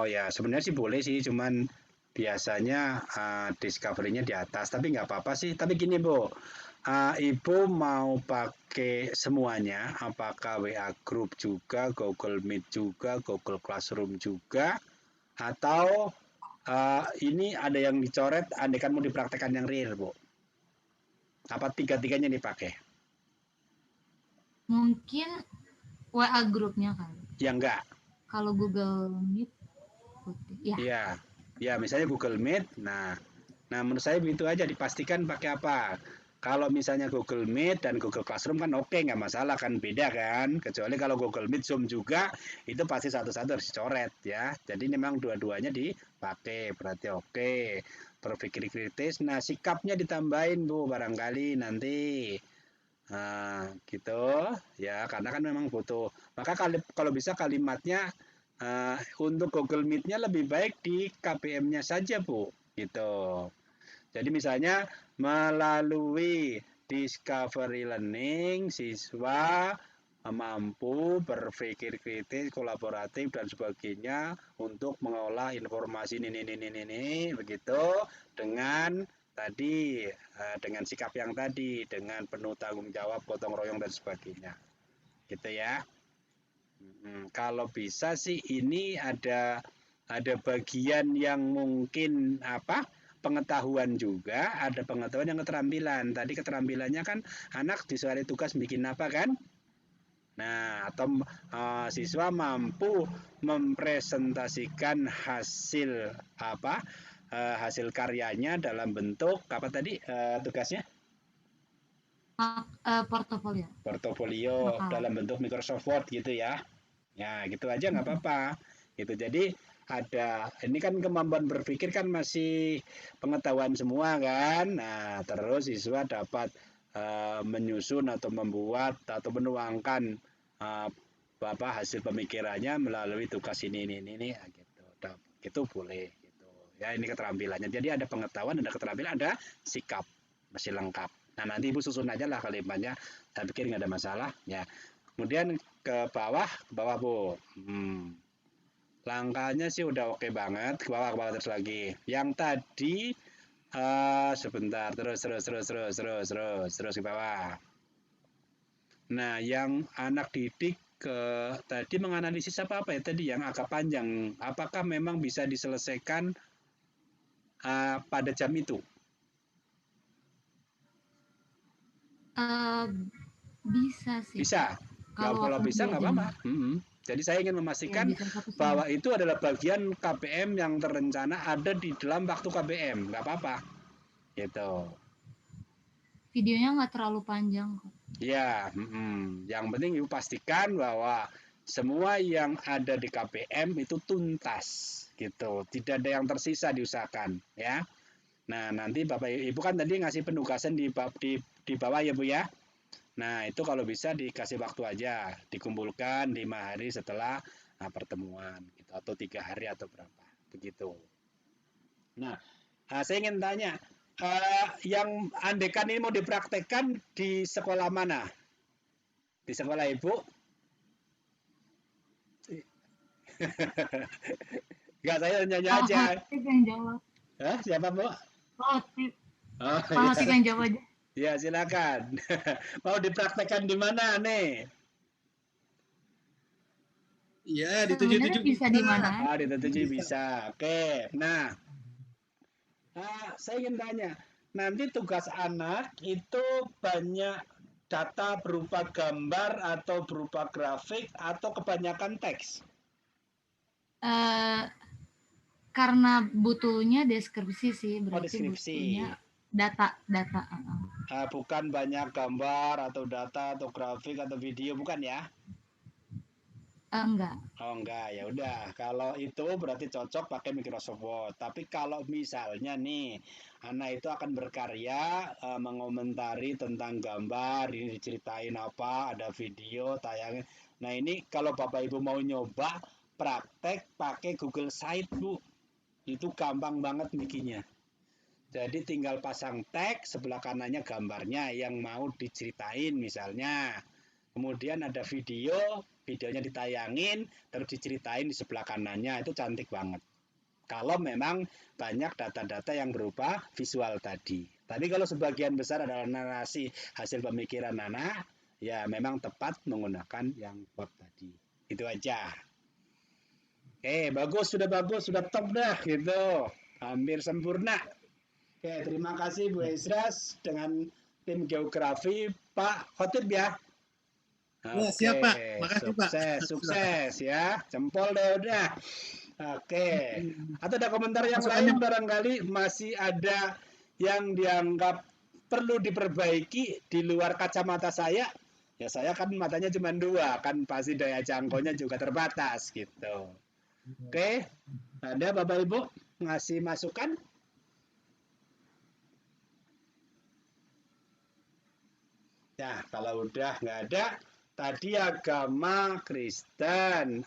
ya sebenarnya sih boleh sih, cuman biasanya discovery-nya di atas, tapi nggak apa-apa sih. Tapi gini Bu, Ibu mau pakai semuanya, apakah WA Group juga, Google Meet juga, Google Classroom juga, atau ini ada yang dicoret, andai kan mau dipraktekkan yang real, Bu. Apa tiga-tiganya dipakai?
Mungkin WA grupnya kali.
Ya enggak.
Kalau Google Meet,
ya. Ya, misalnya Google Meet, nah Nah, menurut saya begitu aja, dipastikan pakai apa. Kalau misalnya Google Meet dan Google Classroom kan oke, nggak masalah kan, beda kan. Kecuali kalau Google Meet, Zoom juga, itu pasti satu-satu harus dicoret ya. Jadi memang dua-duanya dipakai, berarti oke. Berpikir kritis, nah sikapnya ditambahin Bu, barangkali nanti. Nah, gitu ya, karena kan memang butuh. Maka kalau bisa kalimatnya untuk Google Meet-nya lebih baik di KBM-nya saja Bu, gitu. Jadi misalnya melalui discovery learning, siswa mampu berpikir kritis, kolaboratif dan sebagainya untuk mengolah informasi ini begitu dengan tadi dengan sikap yang tadi, dengan penuh tanggung jawab, gotong royong dan sebagainya. Gitu ya. Kalau bisa sih ini ada bagian yang mungkin pengetahuan juga, ada pengetahuan yang keterampilan. Tadi keterampilannya kan anak disuruh tugas bikin apa kan? Nah, atau siswa mampu mempresentasikan hasil hasil karyanya dalam bentuk apa tadi tugasnya?
Portofolio.
Portofolio dalam bentuk Microsoft Word gitu ya. Ya, gitu aja nggak apa-apa. Gitu. Jadi ini kan kemampuan berpikir kan masih pengetahuan semua kan. Nah, terus siswa dapat menyusun atau membuat atau menuangkan hasil pemikirannya melalui tugas ini gitu. Gitu boleh gitu. Ya, ini keterampilannya. Jadi ada pengetahuan, ada keterampilan, ada sikap. Masih lengkap. Nah, nanti Ibu susun aja lah kalimatnya. Saya pikir nggak ada masalah ya. Kemudian ke bawah Bu. Langkahnya sih udah oke banget, ke bawah terus lagi. Yang tadi sebentar, terus ke bawah. Nah, yang anak didik tadi menganalisis apa ya tadi yang agak panjang. Apakah memang bisa diselesaikan pada jam itu?
Bisa sih.
Bisa. Kalau bisa nggak apa-apa. Jadi saya ingin memastikan bahwa itu adalah bagian KBM yang terencana ada di dalam waktu KBM, nggak apa-apa, gitu.
Videonya nggak terlalu panjang kok.
Ya, yang penting Ibu pastikan bahwa semua yang ada di KBM itu tuntas, gitu. Tidak ada yang tersisa diusahakan, ya. Nah, nanti Bapak Ibu kan tadi ngasih penugasan di bawah ya Bu ya. Nah, itu kalau bisa dikasih waktu aja, dikumpulkan 5 hari setelah pertemuan, gitu, atau 3 hari atau berapa, begitu. Nah, saya ingin tanya, yang andekan ini mau dipraktekkan di sekolah mana? Di sekolah Ibu? Enggak, saya nanya aja.
Yang jawab.
Siapa Bu?
Kalau yang jawab aja.
Ya, silakan. Mau dipraktekkan di mana nih?
Iya, di 77
bisa di mana?
Di 77 bisa. Oke. Nah, saya ingin tanya, nanti tugas anak itu banyak data berupa gambar atau berupa grafik atau kebanyakan teks?
Karena butuhnya deskripsi sih, berarti
deskripsi.
Butuhnya data.
Bukan banyak gambar atau data atau grafik atau video, bukan ya?
Enggak.
Oh enggak, ya udah. Kalau itu berarti cocok pakai Microsoft Word. Tapi kalau misalnya nih, anak itu akan berkarya mengomentari tentang gambar, ini diceritain apa, ada video, tayangin. Nah ini kalau Bapak Ibu mau nyoba praktek pakai Google Site Bu, itu gampang banget bikinnya. Jadi tinggal pasang tag, sebelah kanannya gambarnya yang mau diceritain misalnya. Kemudian ada videonya ditayangin, terus diceritain di sebelah kanannya, itu cantik banget. Kalau memang banyak data-data yang berupa visual tadi. Tapi kalau sebagian besar adalah narasi hasil pemikiran anak, ya memang tepat menggunakan yang Word tadi. Itu aja. Oke, bagus, sudah top dah gitu. Hampir sempurna. Oke, terima kasih Bu Esras dengan tim geografi Pak Khotib ya.
Ya, siap Pak. Makasih Pak.
Sukses ya. Jempol deh udah. Oke. Atau ada komentar yang lain barangkali masih ada yang dianggap perlu diperbaiki di luar kacamata saya, ya saya kan matanya cuma 2, kan pasti daya jangkaunya juga terbatas gitu. Oke, ada Bapak Ibu ngasih masukan? Ya, kalau udah nggak ada, tadi agama Kristen,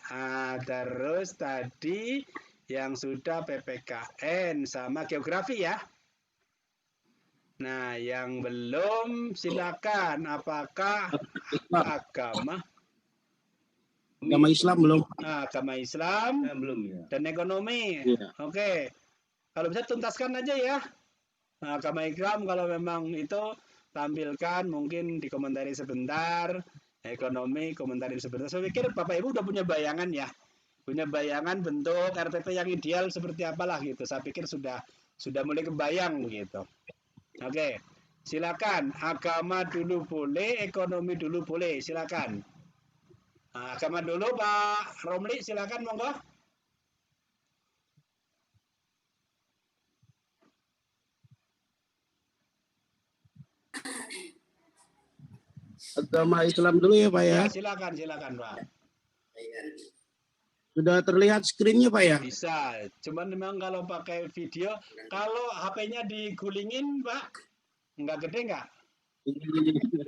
terus tadi yang sudah PPKN sama geografi ya. Nah, yang belum silakan. Apakah agama
Islam belum?
Agama Islam
belum ya.
dan ekonomi.
Iya.
Oke. Kalau bisa tuntaskan aja ya. Nah, agama Islam kalau memang itu tampilkan mungkin dikomentari sebentar. Ekonomi komentari sebentar. Saya pikir Bapak Ibu udah punya bayangan ya. Punya bayangan bentuk RPP yang ideal seperti apalah gitu. Saya pikir sudah mulai kebayang gitu. Oke, silakan. Agama dulu boleh, ekonomi dulu boleh. Silakan. Nah, agama dulu Pak Romli, silakan monggo.
Agama Islam dulu ya Pak ya.
Ya, silakan Pak.
Sudah terlihat screen-nya Pak ya?
Bisa, cuman memang kalau pakai video, kalau HP-nya digulingin Pak, nggak gede nggak?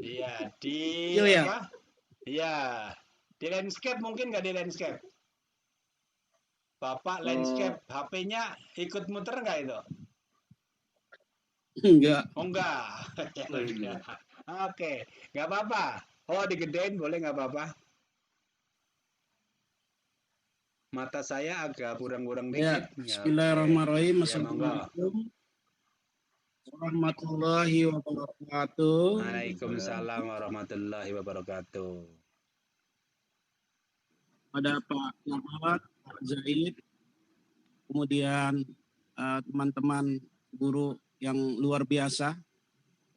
Iya, di
ya?
apa? Iya, di landscape mungkin nggak di landscape? Bapak landscape, HP-nya ikut muter nggak itu?
Enggak.
Oh enggak. Oke, nggak apa-apa. Oh, digedein boleh nggak apa-apa? Mata saya agak kurang-kurang
Ya,
dikit.
Bismillahirrahmanirrahim.
Ya, monggo.
Assalamualaikum warahmatullahi wabarakatuh.
Waalaikumsalam warahmatullahi wabarakatuh.
Pada Pak Muhammad, Pak Zaid, kemudian teman-teman guru yang luar biasa.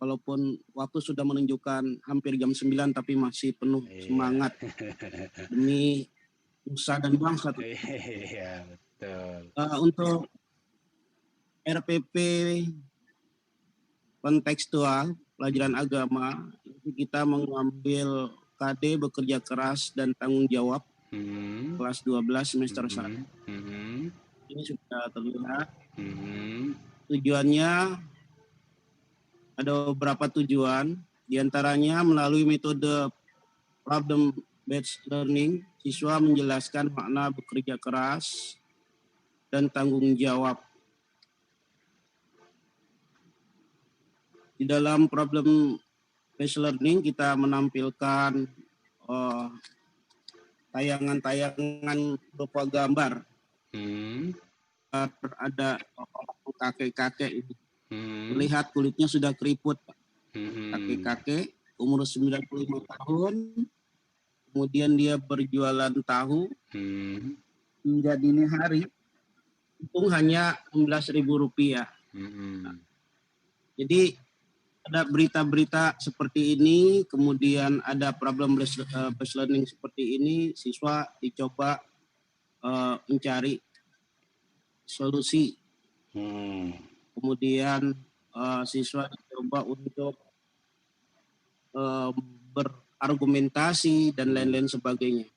Walaupun waktu sudah menunjukkan hampir jam 9 tapi masih penuh semangat demi nusa dan bangsa.
Iya, betul.
Untuk RPP kontekstual pelajaran agama, kita mengambil KD bekerja keras dan tanggung jawab kelas 12 semester 1. Ini sudah terlihat. Tujuannya ada beberapa tujuan, diantaranya melalui metode problem based learning, siswa menjelaskan makna bekerja keras dan tanggung jawab. Di dalam problem based learning kita menampilkan tayangan-tayangan berupa gambar. Ada kakek-kakek ini. Terlihat kulitnya sudah keriput. Kakek-kakek umur 95 tahun. Kemudian dia berjualan tahu hingga dini hari. Untung hanya Rp16.000. Jadi ada berita-berita seperti ini, kemudian ada problem based learning seperti ini, siswa dicoba mencari solusi. Kemudian siswa dicoba untuk berargumentasi dan lain-lain sebagainya.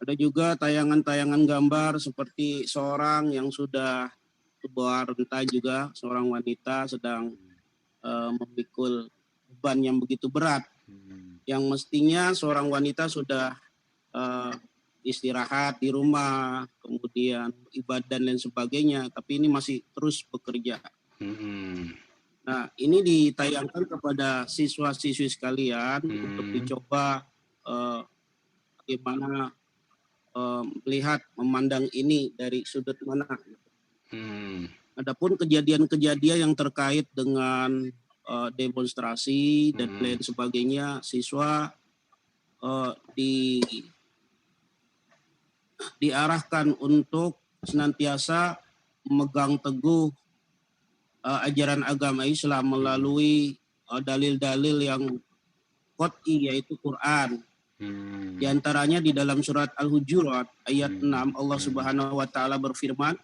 Ada juga tayangan-tayangan gambar seperti seorang yang sudah sebuah renta juga, seorang wanita sedang memikul beban yang begitu berat, yang mestinya seorang wanita sudah istirahat di rumah, kemudian ibadah dan lain sebagainya, tapi ini masih terus bekerja. Nah, ini ditayangkan kepada siswa-siswi sekalian untuk dicoba bagaimana melihat, memandang ini dari sudut mana. Adapun kejadian-kejadian yang terkait dengan demonstrasi dan lain sebagainya, siswa diarahkan untuk senantiasa memegang teguh ajaran agama Islam melalui dalil-dalil yang qat'i, yaitu Quran, Di antaranya di dalam surat Al-Hujurat ayat 6 Allah Subhanahu wa taala berfirman,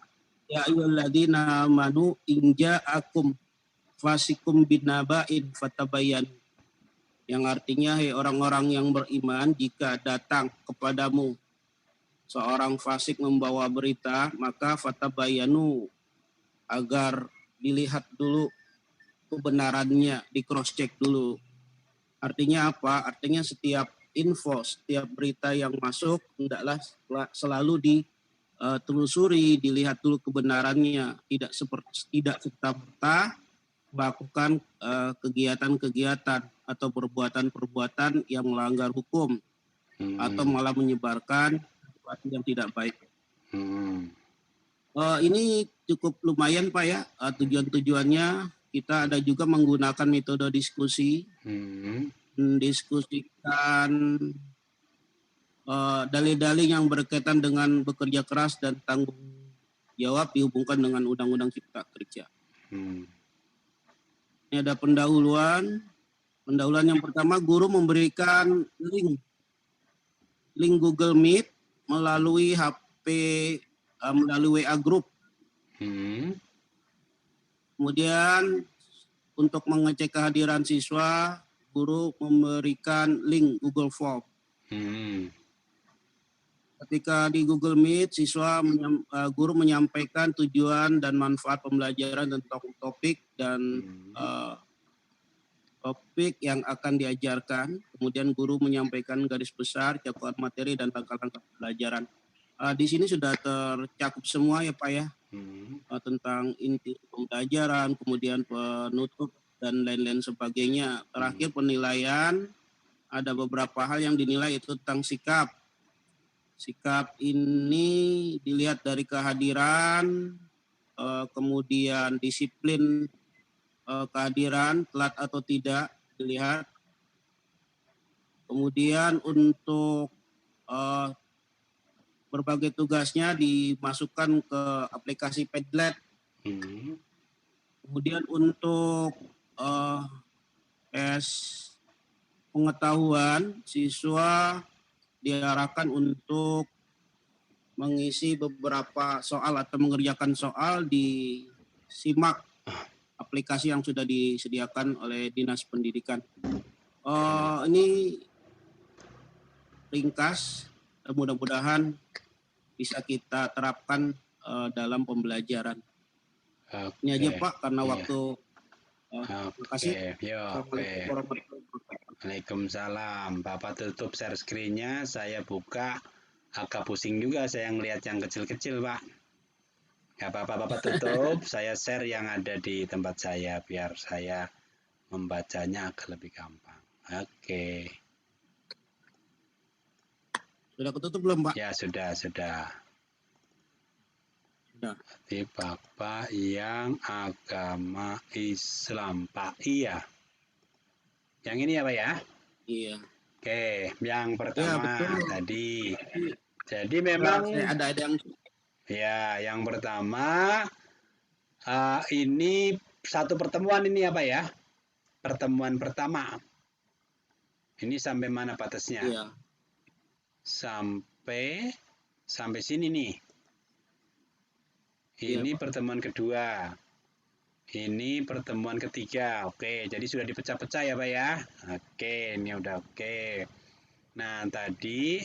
"Ya ayyuhalladzina amanu in ja'akum fasikum binaba'in fatabayyan." Yang artinya, hai orang-orang yang beriman, jika datang kepadamu seorang fasik membawa berita, maka fatabayanu, agar dilihat dulu kebenarannya, di cross check dulu. Artinya apa? Artinya setiap info, setiap berita yang masuk hendaklah selalu ditelusuri, dilihat dulu kebenarannya, tidak serta-merta melakukan kegiatan-kegiatan atau perbuatan-perbuatan yang melanggar hukum atau malah menyebarkan sesuatu yang tidak baik. Ini cukup lumayan Pak ya, tujuan-tujuannya kita ada juga menggunakan metode diskusi, mendiskusikan dalil-dalil yang berkaitan dengan bekerja keras dan tanggung jawab dihubungkan dengan Undang-Undang Cipta Kerja. Ini ada pendahuluan. Pendahuluan yang pertama, guru memberikan link Google Meet melalui HP, melalui WA Group. Kemudian untuk mengecek kehadiran siswa, guru memberikan link Google Form. Ketika di Google Meet, guru menyampaikan tujuan dan manfaat pembelajaran tentang topik dan topik yang akan diajarkan. Kemudian guru menyampaikan garis besar, cakupan materi dan langkah-langkah pembelajaran. Di sini sudah tercakup semua ya Pak ya, tentang inti pembelajaran, kemudian penutup dan lain-lain sebagainya. Terakhir penilaian, ada beberapa hal yang dinilai itu tentang sikap. Sikap ini dilihat dari kehadiran, kemudian disiplin kehadiran, telat atau tidak dilihat. Kemudian untuk berbagai tugasnya dimasukkan ke aplikasi Padlet. Kemudian untuk tes pengetahuan, siswa diarahkan untuk mengisi beberapa soal atau mengerjakan soal di SIMAK, aplikasi yang sudah disediakan oleh Dinas Pendidikan. Ini ringkas, mudah-mudahan bisa kita terapkan dalam pembelajaran. Ini aja Pak, karena waktu. Terima kasih.
Waalaikumsalam. Bapak tutup share screen-nya, saya buka. Agak pusing juga saya ngelihat yang kecil-kecil Pak. Ya Bapak tutup, saya share yang ada di tempat saya biar saya membacanya agak lebih gampang. Oke.
Sudah ketutup belum Pak?
Ya sudah. Jadi Bapak yang agama Islam Pak, iya. Yang ini ya Pak ya?
Iya.
Oke, yang pertama
ya,
tadi. Jadi memang
ada yang.
Ya, yang pertama ini satu pertemuan ini apa ya? Pertemuan pertama. Ini sampai mana batasnya?
Iya.
Sampai sini nih. Ini pertemuan kedua. Ini pertemuan ketiga. Oke, jadi sudah dipecah-pecah ya Pak ya. Oke, ini udah oke. Nah, tadi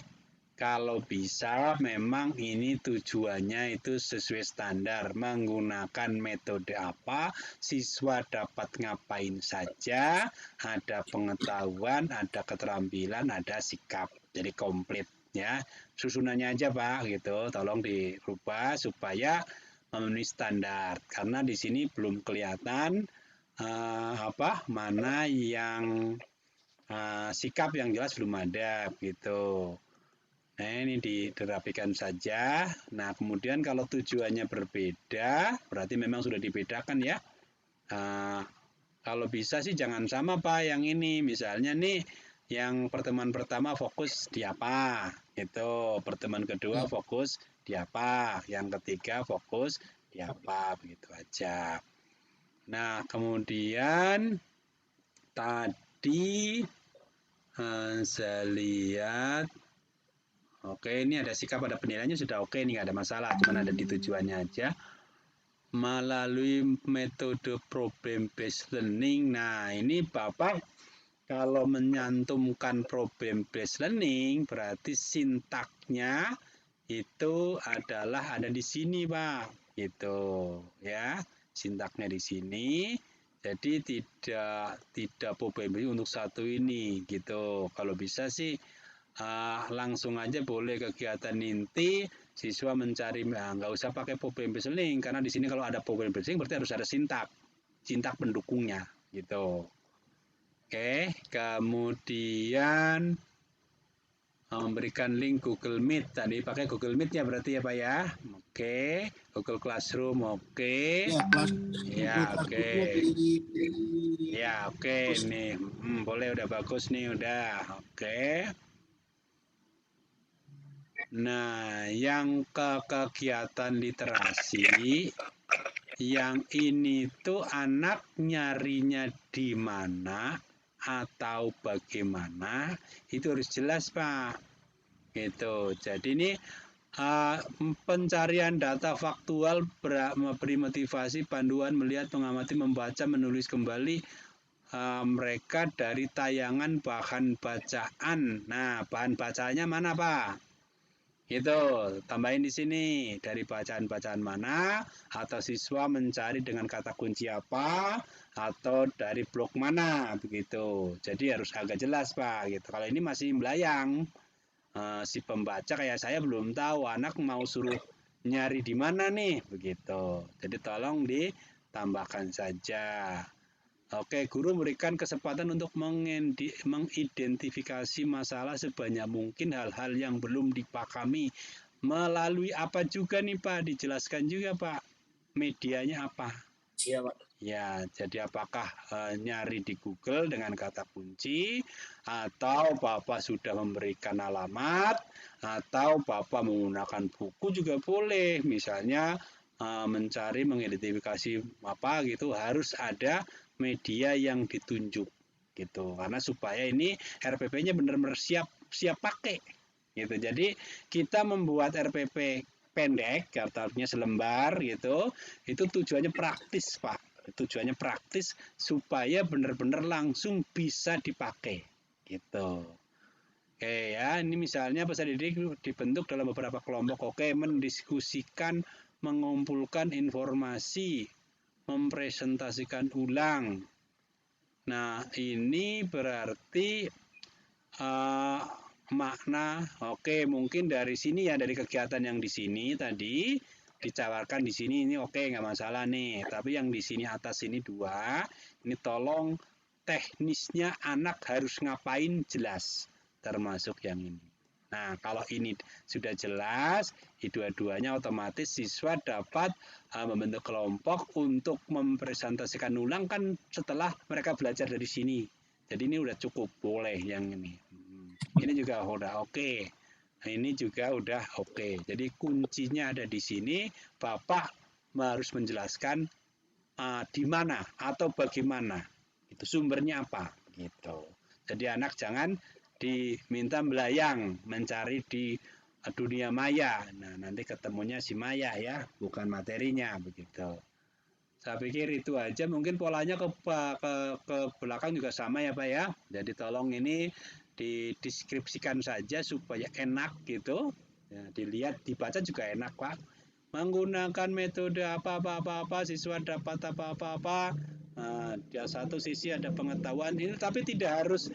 kalau bisa memang ini tujuannya itu sesuai standar. Menggunakan metode apa, siswa dapat ngapain saja, ada pengetahuan, ada keterampilan, ada sikap. Jadi komplit ya. Susunannya aja Pak gitu. Tolong dirubah supaya memenuhi standar, karena di sini belum kelihatan mana yang sikap yang jelas belum ada gitu. Nah ini dirapikan saja. Nah kemudian kalau tujuannya berbeda, berarti memang sudah dibedakan ya. Kalau bisa sih jangan sama Pak yang ini, misalnya nih yang pertemuan pertama fokus di apa gitu, pertemuan kedua fokus di apa, yang ketiga fokus di apa, begitu aja. Nah kemudian tadi Saya lihat. Oke, ini ada sikap, ada penilaiannya sudah oke, ini nggak ada masalah, cuma ada di tujuannya aja. Melalui metode problem based learning. Nah, ini Bapak kalau menyantumkan problem based learning berarti sintaknya itu adalah ada di sini, Pak. Gitu, ya. Sintaknya di sini. Jadi tidak problem based untuk satu ini gitu. Kalau bisa sih langsung aja boleh kegiatan inti siswa mencari, nggak usah pakai problem based learning karena di sini kalau ada problem based learning berarti harus ada sintak pendukungnya gitu. Oke, kemudian memberikan link Google Meet, tadi pakai Google Meet ya berarti ya Pak ya. Oke, Google Classroom oke.
Ya,
Ya oke. Ya oke nih, boleh, udah bagus nih, udah oke. Nah, yang ke kegiatan literasi, yang ini tuh anak nyarinya di mana atau bagaimana, itu harus jelas, Pak. Gitu. Jadi ini pencarian data faktual memberi motivasi, panduan, melihat, mengamati, membaca, menulis kembali mereka dari tayangan bahan bacaan. Nah, bahan bacaannya mana, Pak? Itu tambahin di sini dari bacaan-bacaan mana, atau siswa mencari dengan kata kunci apa, atau dari blog mana, begitu. Jadi harus agak jelas Pak. Gitu. Kalau ini masih melayang, si pembaca kayak saya belum tahu anak mau suruh nyari di mana nih, begitu. Jadi tolong ditambahkan saja. Oke, guru memberikan kesempatan untuk mengidentifikasi masalah sebanyak mungkin, hal-hal yang belum dipahami. Melalui apa juga nih Pak? Dijelaskan juga Pak. Medianya apa?
Iya Pak.
Ya, jadi apakah nyari di Google dengan kata kunci, atau Bapak sudah memberikan alamat, atau Bapak menggunakan buku juga boleh. Misalnya mencari, mengidentifikasi apa gitu, harus ada media yang ditunjuk gitu, karena supaya ini RPP-nya benar-benar siap pakai gitu. Jadi kita membuat RPP pendek, artinya selembar gitu, itu tujuannya praktis Pak, tujuannya praktis supaya benar-benar langsung bisa dipakai gitu. Oke ya, ini misalnya peserta didik dibentuk dalam beberapa kelompok. Oke, mendiskusikan, mengumpulkan informasi, mempresentasikan ulang. Nah, ini berarti makna, oke, mungkin dari sini ya, dari kegiatan yang di sini tadi dicawarkan di sini, ini oke, nggak masalah nih. Tapi yang di sini atas ini 2, ini tolong teknisnya anak harus ngapain jelas, termasuk yang ini. Nah, kalau ini sudah jelas, dua-duanya otomatis siswa dapat membentuk kelompok untuk mempresentasikan ulang kan setelah mereka belajar dari sini. Jadi ini udah cukup, boleh yang ini. Ini juga udah oke. Nah, ini juga udah oke. Jadi kuncinya ada di sini, Bapak harus menjelaskan di mana atau bagaimana. Itu sumbernya apa gitu. Jadi anak jangan diminta melayang mencari di dunia maya. Nah, nanti ketemunya si maya ya, bukan materinya begitu. Saya pikir itu aja, mungkin polanya ke belakang juga sama ya Pak ya. Jadi tolong ini dideskripsikan saja supaya enak gitu. Ya, dilihat, dibaca juga enak Pak. Menggunakan metode apa-apa, siswa dapat apa-apa. Di satu sisi ada pengetahuan ini, tapi tidak harus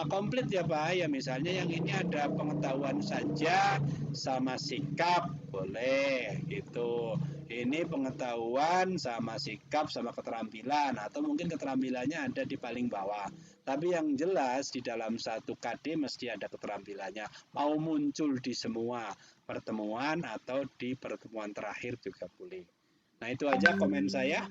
komplit ya Pak. Ya misalnya yang ini ada pengetahuan saja sama sikap, boleh gitu. Ini pengetahuan sama sikap sama keterampilan, atau mungkin keterampilannya ada di paling bawah. Tapi yang jelas di dalam satu KD mesti ada keterampilannya. Mau muncul di semua pertemuan atau di pertemuan terakhir juga boleh. Nah itu aja komen saya,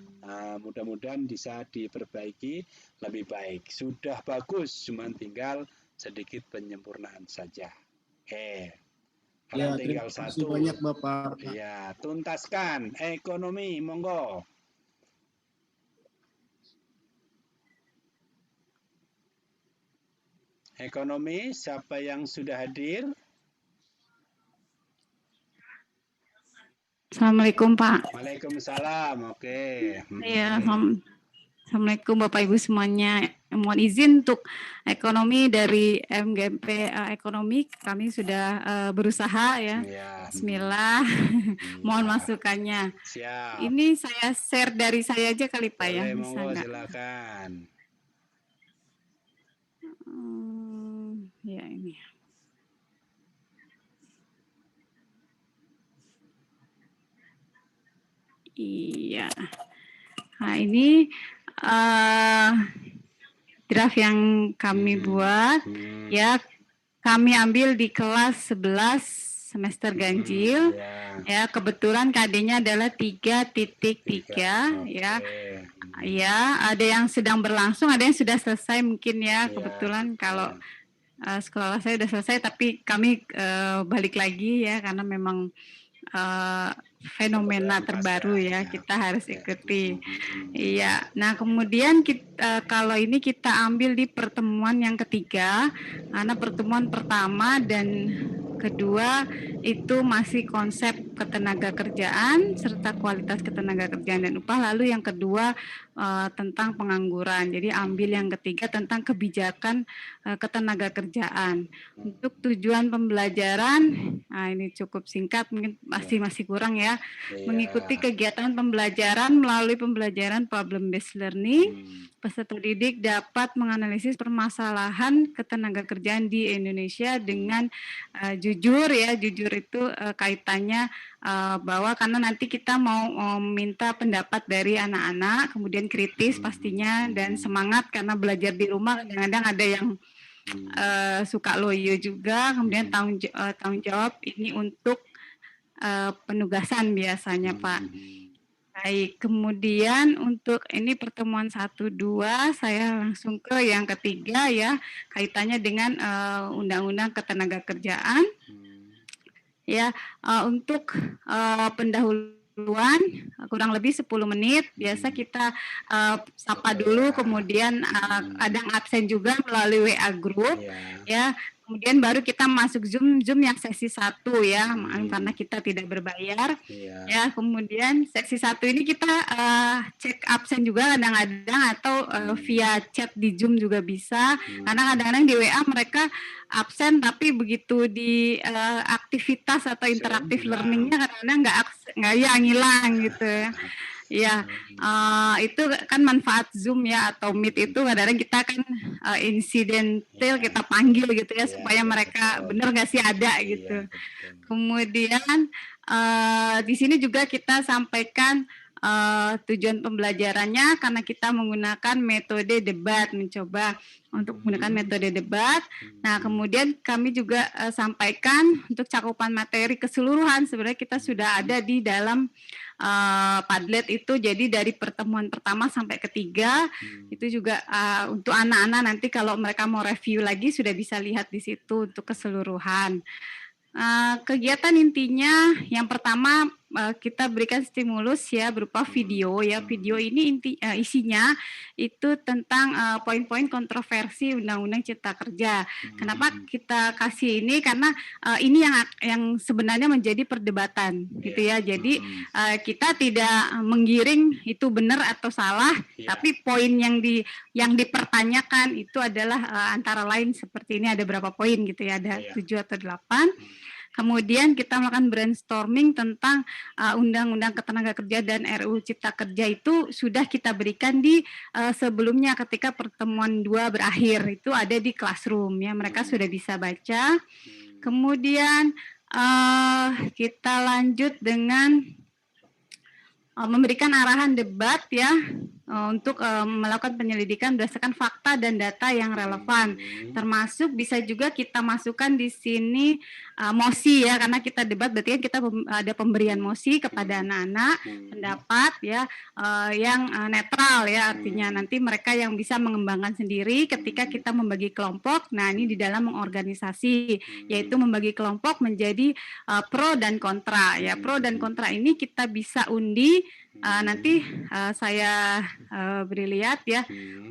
mudah-mudahan bisa diperbaiki lebih baik. Sudah bagus, cuma tinggal sedikit penyempurnaan saja. Oke,
Ya,
tinggal
terima kasih
satu.
banyak Bapak.
Ya, tuntaskan ekonomi, monggo. Ekonomi, siapa yang sudah hadir?
Assalamualaikum Pak.
Waalaikumsalam. Oke.
Iya, Assalamualaikum Bapak Ibu semuanya. Mohon izin untuk ekonomi dari MGMP Ekonomi, kami sudah berusaha ya.
Ya.
Bismillah. Mohon masukannya.
Siap.
Ini saya share dari saya aja kali Pak ya.
Boleh,
Bisa
monggo,
nggak?
silakan.
Ya ini. Iya. Nah ini draft yang kami buat ya, kami ambil di kelas 11 semester ganjil. Ya, kebetulan KD-nya adalah 3.3 ya. Ya, ada yang sedang berlangsung, ada yang sudah selesai mungkin ya. Kebetulan kalau sekolah saya sudah selesai, tapi kami balik lagi ya karena memang fenomena terbaru ya, kita harus ikuti. Iya. Nah, kemudian kalau ini kita ambil di pertemuan yang ketiga, karena pertemuan pertama dan kedua itu masih konsep ketenagakerjaan serta kualitas ketenagakerjaan dan upah. Lalu yang kedua tentang pengangguran. Jadi ambil yang ketiga tentang kebijakan ketenagakerjaan. Untuk tujuan pembelajaran, nah ini cukup singkat, mungkin masih kurang ya. Mengikuti kegiatan pembelajaran melalui pembelajaran problem based learning, peserta didik dapat menganalisis permasalahan ketenagakerjaan di Indonesia dengan jujur ya. Jujur itu kaitannya bahwa karena nanti kita mau minta pendapat dari anak-anak, kemudian kritis pastinya dan semangat karena belajar di rumah kadang-kadang ada yang suka loyo juga, kemudian tanggung jawab ini untuk penugasan biasanya Pak. Baik, kemudian untuk ini pertemuan 1-2 saya langsung ke yang ketiga ya, kaitannya dengan Undang-Undang Ketenagakerjaan. Ya, untuk pendahuluan kurang lebih 10 menit. Biasa kita sapa dulu, kemudian kadang absen juga melalui WA group ya. Kemudian baru kita masuk Zoom yang sesi 1 ya, karena kita tidak berbayar. Ya, kemudian sesi 1 ini kita cek absen juga kadang-kadang atau via chat di Zoom juga bisa. Karena kadang-kadang di WA mereka absen tapi begitu di aktivitas atau interaktif learningnya kadang-kadang nggak hilang gitu ya. Ya, itu kan manfaat Zoom ya atau Meet itu kadang-kadang kita kan insidental kita panggil gitu ya supaya mereka benar nggak sih ada gitu. Kemudian di sini juga kita sampaikan tujuan pembelajarannya karena kita menggunakan metode debat, mencoba untuk menggunakan metode debat. Nah, kemudian kami juga sampaikan untuk cakupan materi keseluruhan sebenarnya kita sudah ada di dalam Padlet itu, jadi dari pertemuan pertama sampai ketiga itu juga untuk anak-anak nanti kalau mereka mau review lagi sudah bisa lihat di situ untuk keseluruhan. Kegiatan intinya yang pertama kita berikan stimulus ya berupa video ya. Video ini isinya itu tentang poin-poin kontroversi Undang-Undang Cipta Kerja. Kenapa kita kasih ini? Karena ini yang sebenarnya menjadi perdebatan gitu ya. Jadi kita tidak menggiring itu benar atau salah, tapi poin yang dipertanyakan itu adalah antara lain seperti ini, ada berapa poin gitu ya, ada 7 atau 8. Kemudian kita melakukan brainstorming tentang Undang-Undang Ketenagakerjaan dan RUU Cipta Kerja itu sudah kita berikan di sebelumnya ketika pertemuan 2 berakhir, itu ada di classroom ya, mereka sudah bisa baca. Kemudian kita lanjut dengan memberikan arahan debat ya untuk melakukan penyelidikan berdasarkan fakta dan data yang relevan, termasuk bisa juga kita masukkan di sini mosi ya, karena kita debat berarti kan kita ada pemberian mosi kepada anak-anak pendapat ya yang netral ya, artinya nanti mereka yang bisa mengembangkan sendiri ketika kita membagi kelompok. Nah, ini di dalam mengorganisasi, yaitu membagi kelompok menjadi pro dan kontra ya. Pro dan kontra ini kita bisa undi nanti saya beri lihat ya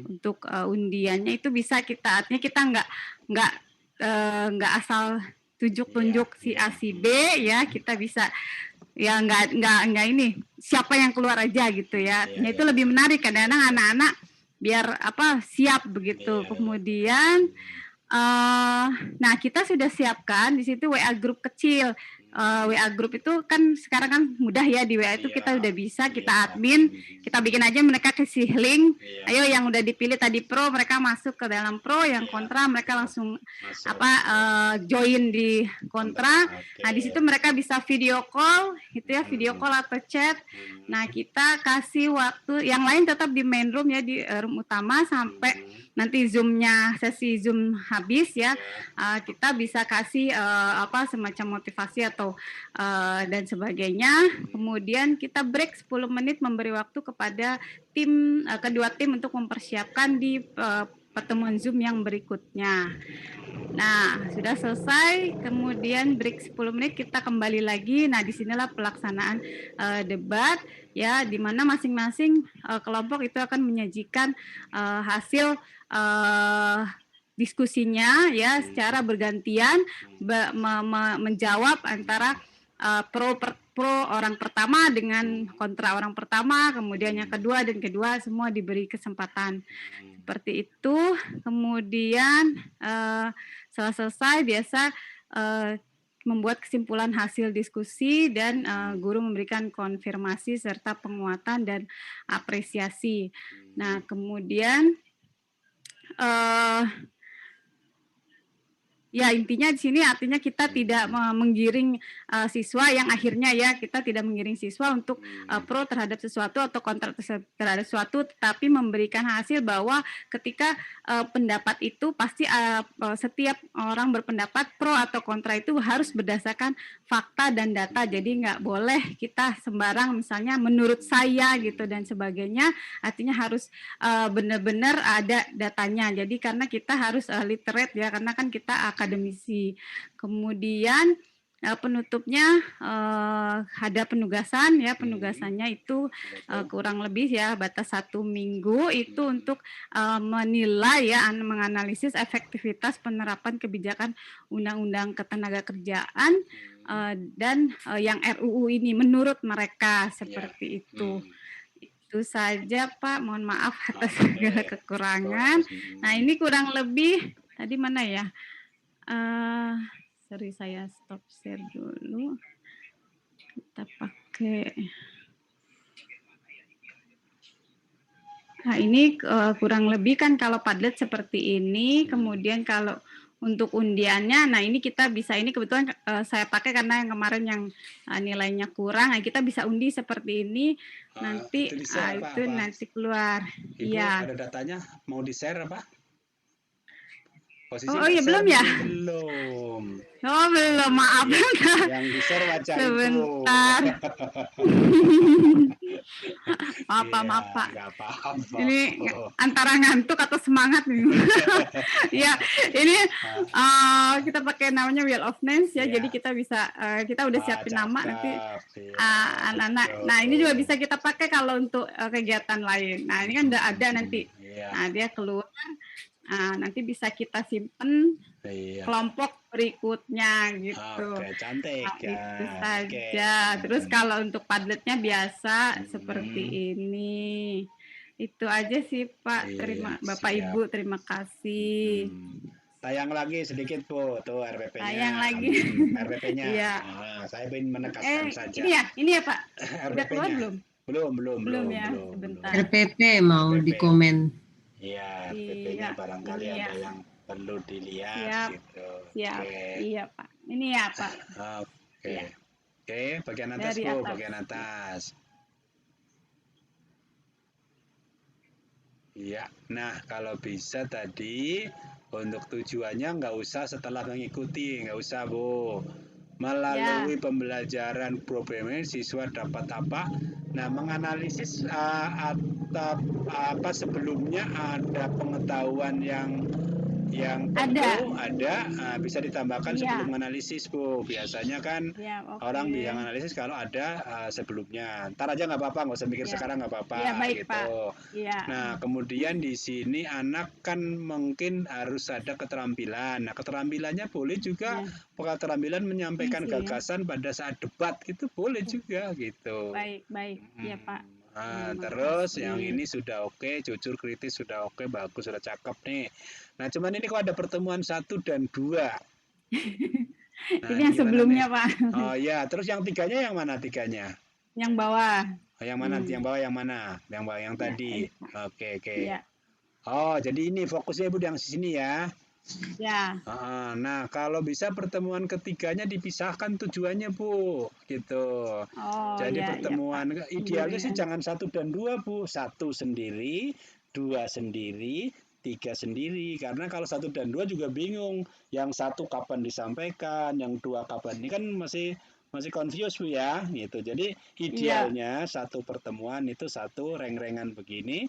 untuk undiannya itu bisa kita, artinya kita nggak asal tunjuk-tunjuk si A si B ya, kita bisa ya nggak ini siapa yang keluar aja gitu ya. Artinya itu lebih menarik, kadang-kadang anak-anak biar siap begitu. Kemudian nah kita sudah siapkan di situ WA grup kecil. WA grup itu kan sekarang kan mudah ya, di WA itu kita udah bisa, kita admin, kita bikin aja, mereka kasih link, ayo yang udah dipilih tadi pro, mereka masuk ke dalam pro, yang kontra mereka langsung join di kontra. Nah di situ mereka bisa video call gitu ya, video call atau chat. Nah kita kasih waktu, yang lain tetap di main room ya, di room utama sampai nanti zoomnya, sesi zoom habis ya, kita bisa kasih semacam motivasi atau dan sebagainya. Kemudian kita break 10 menit, memberi waktu kepada tim, kedua tim untuk mempersiapkan di pertemuan Zoom yang berikutnya. Nah, sudah selesai, kemudian break 10 menit, kita kembali lagi. Nah, disinilah pelaksanaan debat, ya, di mana masing-masing kelompok itu akan menyajikan hasil diskusinya, ya, secara bergantian menjawab antara pro orang pertama dengan kontra orang pertama, kemudian yang kedua dan kedua, semua diberi kesempatan. Seperti itu. Kemudian setelah selesai biasa membuat kesimpulan hasil diskusi dan guru memberikan konfirmasi serta penguatan dan apresiasi. Nah, kemudian ya intinya di sini artinya kita tidak menggiring siswa, yang akhirnya ya kita tidak menggiring siswa untuk pro terhadap sesuatu atau kontra terhadap sesuatu, tetapi memberikan hasil bahwa ketika pendapat itu pasti setiap orang berpendapat pro atau kontra itu harus berdasarkan fakta dan data. Jadi nggak boleh kita sembarang misalnya menurut saya gitu dan sebagainya, artinya harus benar-benar ada datanya. Jadi karena kita harus literate ya, karena kan kita akademisi. Kemudian penutupnya ada penugasan ya, penugasannya itu kurang lebih ya batas 1 minggu itu untuk menilai ya, menganalisis efektivitas penerapan kebijakan Undang-Undang Ketenagakerjaan dan yang RUU ini menurut mereka, seperti itu. Itu saja Pak, mohon maaf atas segala kekurangan. Nah ini kurang lebih tadi mana ya? Sorry, saya stop share dulu. Kita pakai. Nah ini kurang lebih kan kalau Padlet seperti ini. Kemudian kalau untuk undiannya, nah ini kita bisa, ini kebetulan saya pakai karena yang kemarin yang nilainya kurang. Nah kita bisa undi seperti ini. Nanti itu nanti keluar. Iya.
Ada datanya, mau di-share apa?
Oh iya, belum ya?
Belum.
Oh belum, maaf.
Yang di-share wajah
sebentar. Maaf Pak. Ini antara ngantuk atau semangat nih. Ya, ini kita pakai namanya Wheel of Names ya. Jadi kita bisa kita udah siapin nama nanti anak-anak. Nah ini juga bisa kita pakai kalau untuk kegiatan lain. Nah ini kan udah ada nanti. Nah dia keluar. Nanti bisa kita simpen kelompok berikutnya gitu.
Oke, cantik.
Nah, itu saja. Terus kalau untuk Padletnya biasa seperti ini. Itu aja sih Pak. Bapak Ibu, terima kasih.
Tayang lagi sedikit Bu, tuh RPP-nya.
Tayang lagi.
RPP-nya.
Iya.
Saya ingin menekankan saja.
Ini ya Pak. Udah keluar belum?
Belum
ya, sebentar.
RPP mau dikomen.
Iya, RPP-nya barangkali ada yang perlu dilihat gitu.
Siap. Iya Pak. Ini ya Pak.
Oke. Ya. Oke, bagian atas Bu, bagian atas. Iya, nah kalau bisa tadi untuk tujuannya nggak usah setelah mengikuti, nggak usah Bu. Melalui pembelajaran problemnya siswa dapat apa? Nah, menganalisis apa sebelumnya ada pengetahuan yang perlu ada bisa ditambahkan sebelum analisis, Bu. Biasanya kan orang bisa analisis kalau ada sebelumnya. Ntar aja nggak apa-apa, nggak usah mikir sekarang nggak apa-apa
baik,
gitu.
Pak.
Nah, kemudian di sini anak kan mungkin harus ada keterampilan. Nah, keterampilannya boleh juga keterampilan menyampaikan gagasan pada saat debat gitu boleh juga gitu.
Baik. Ya, Pak.
Terus yang ini sudah oke, jujur kritis sudah oke, bagus, sudah cakep nih. Nah, cuman ini kok ada pertemuan 1 dan 2. Nah,
ini yang sebelumnya, Pak.
Oh ya, terus yang 3-nya yang mana 3-nya?
Yang bawah.
Yang mana? Yang bawah yang mana? Yang bawah yang tadi. Oke. Oh, jadi ini fokusnya Ibu yang sini ya.
Ya.
Nah, kalau bisa pertemuan ketiganya dipisahkan tujuannya, Bu, gitu. Jadi pertemuan idealnya sih jangan 1 dan 2, Bu. 1 sendiri, 2 sendiri, 3 sendiri. Karena kalau 1 dan 2 juga bingung. Yang 1 kapan disampaikan, yang 2 kapan. Ini kan masih confused, Bu ya, gitu. Jadi idealnya 1 pertemuan itu 1 reng-rengan begini,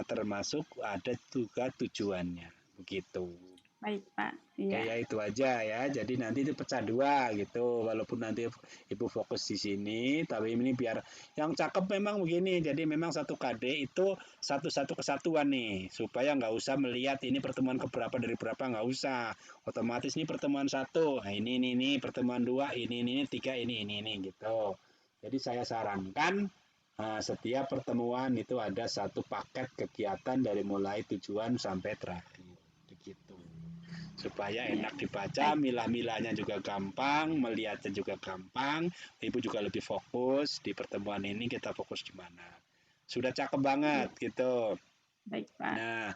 termasuk ada juga tujuannya, begitu.
Baik, Pak.
Ya itu aja ya. Jadi nanti itu pecah 2 gitu. Walaupun nanti Ibu fokus di sini, tapi ini biar yang cakep memang begini. Jadi memang 1 KD itu satu-satu kesatuan nih, supaya nggak usah melihat ini pertemuan keberapa dari berapa, nggak usah. Otomatis ini pertemuan 1, nah ini pertemuan 2, ini 3, ini gitu. Jadi saya sarankan setiap pertemuan itu ada 1 paket kegiatan dari mulai tujuan sampai terakhir, begitu. Supaya enak dibaca, milah-milahnya juga gampang, melihatnya juga gampang, Ibu juga lebih fokus di pertemuan ini kita fokus di mana. Sudah cakep banget gitu.
Baik, Pak.
Nah,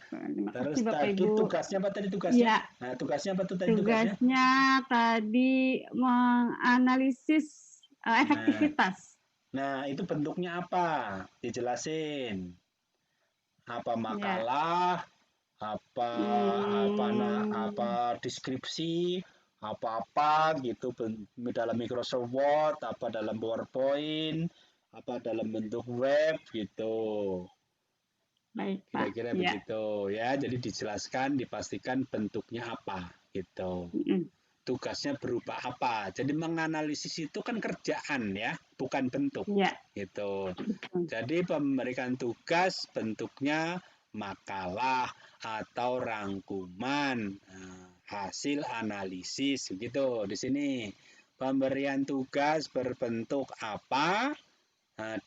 terus
tadi tugasnya apa tadi tugasnya?
Ya.
Nah, tugasnya apa tuh tadi tugasnya?
Tugasnya tadi menganalisis efektivitas.
Nah, itu bentuknya apa? Dijelasin. Apa makalah? Apa deskripsi, apa gitu dalam Microsoft Word, apa dalam PowerPoint, apa dalam bentuk web gitu.
Baik, Pak.
Kira-kira begitu ya. Jadi dijelaskan, dipastikan bentuknya apa gitu. Tugasnya berupa apa. Jadi menganalisis itu kan kerjaan ya, bukan bentuk. Gitu. Jadi memberikan tugas bentuknya makalah atau rangkuman hasil analisis begitu. Di sini pemberian tugas berbentuk apa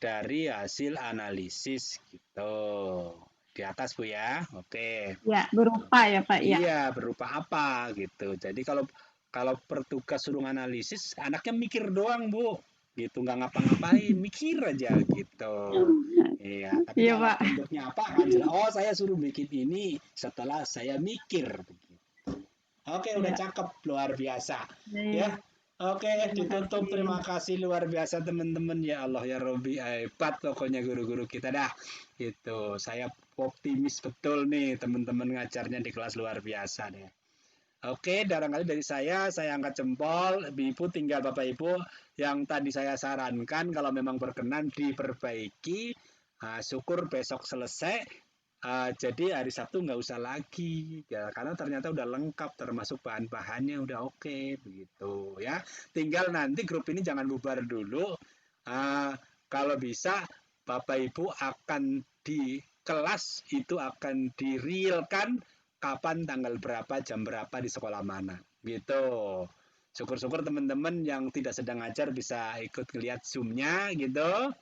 dari hasil analisis gitu. Di atas Bu ya. Oke.
Ya, berupa ya Pak ya.
Iya, berupa apa gitu. Jadi kalau pertugas suruh analisis, anaknya mikir doang Bu. Gitu, nggak ngapa-ngapain, mikir aja gitu. Iya, tapi kalau
Pak.
bentuknya apa kan jelas. Oh, saya suruh bikin ini setelah saya mikir begitu. Oke, udah cakep, luar biasa. Ya. Oke, ditutup. Terima kasih luar biasa teman-teman. Ya Allah ya Robbi, hebat pokoknya guru-guru kita dah. Gitu. Saya optimis betul nih teman-teman ngajarnya di kelas luar biasa deh. Oke, barangkali dari saya angkat jempol. Ibu tinggal Bapak Ibu yang tadi saya sarankan kalau memang berkenan diperbaiki. Syukur besok selesai. Jadi hari Sabtu nggak usah lagi ya, karena ternyata udah lengkap termasuk bahan-bahannya udah oke begitu ya. Tinggal nanti grup ini jangan bubar dulu. Kalau bisa Bapak Ibu akan di kelas itu akan direalkan kapan, tanggal berapa, jam berapa di sekolah mana gitu. Syukur-syukur teman-teman yang tidak sedang ngajar bisa ikut ngeliat Zoom-nya gitu.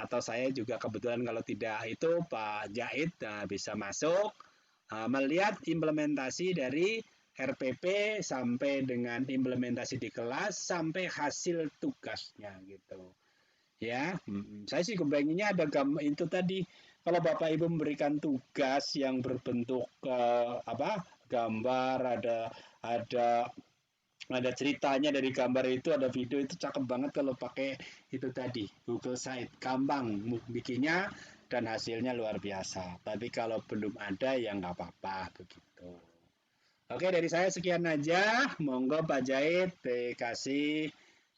Atau saya juga kebetulan kalau tidak itu Pak Jahid bisa masuk melihat implementasi dari RPP sampai dengan implementasi di kelas sampai hasil tugasnya gitu ya. Saya sih kebayanginnya ada gambar itu tadi, kalau Bapak Ibu memberikan tugas yang berbentuk gambar, ada ceritanya dari gambar itu, ada video itu cakep banget kalau pakai itu tadi Google Site, gampang bikinnya dan hasilnya luar biasa. Tapi kalau belum ada ya nggak apa-apa begitu. Oke, dari saya sekian aja. Monggo Pak Jahid dikasih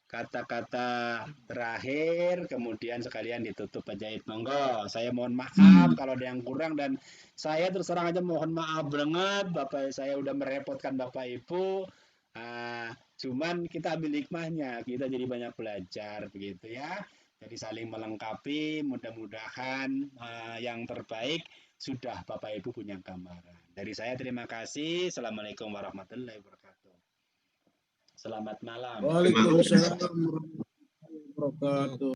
kata-kata terakhir, kemudian sekalian ditutup Pak Jahit. Monggo, saya mohon maaf kalau ada yang kurang, dan saya terus terang aja mohon maaf banget, Bapak, saya udah merepotkan Bapak Ibu. Cuman kita ambil hikmahnya, kita jadi banyak belajar begitu ya. Jadi saling melengkapi, mudah-mudahan yang terbaik sudah Bapak Ibu punya gambaran. Dari saya terima kasih. Assalamualaikum warahmatullahi wabarakatuh. Selamat malam.
Waalaikumsalam warahmatullahi wabarakatuh.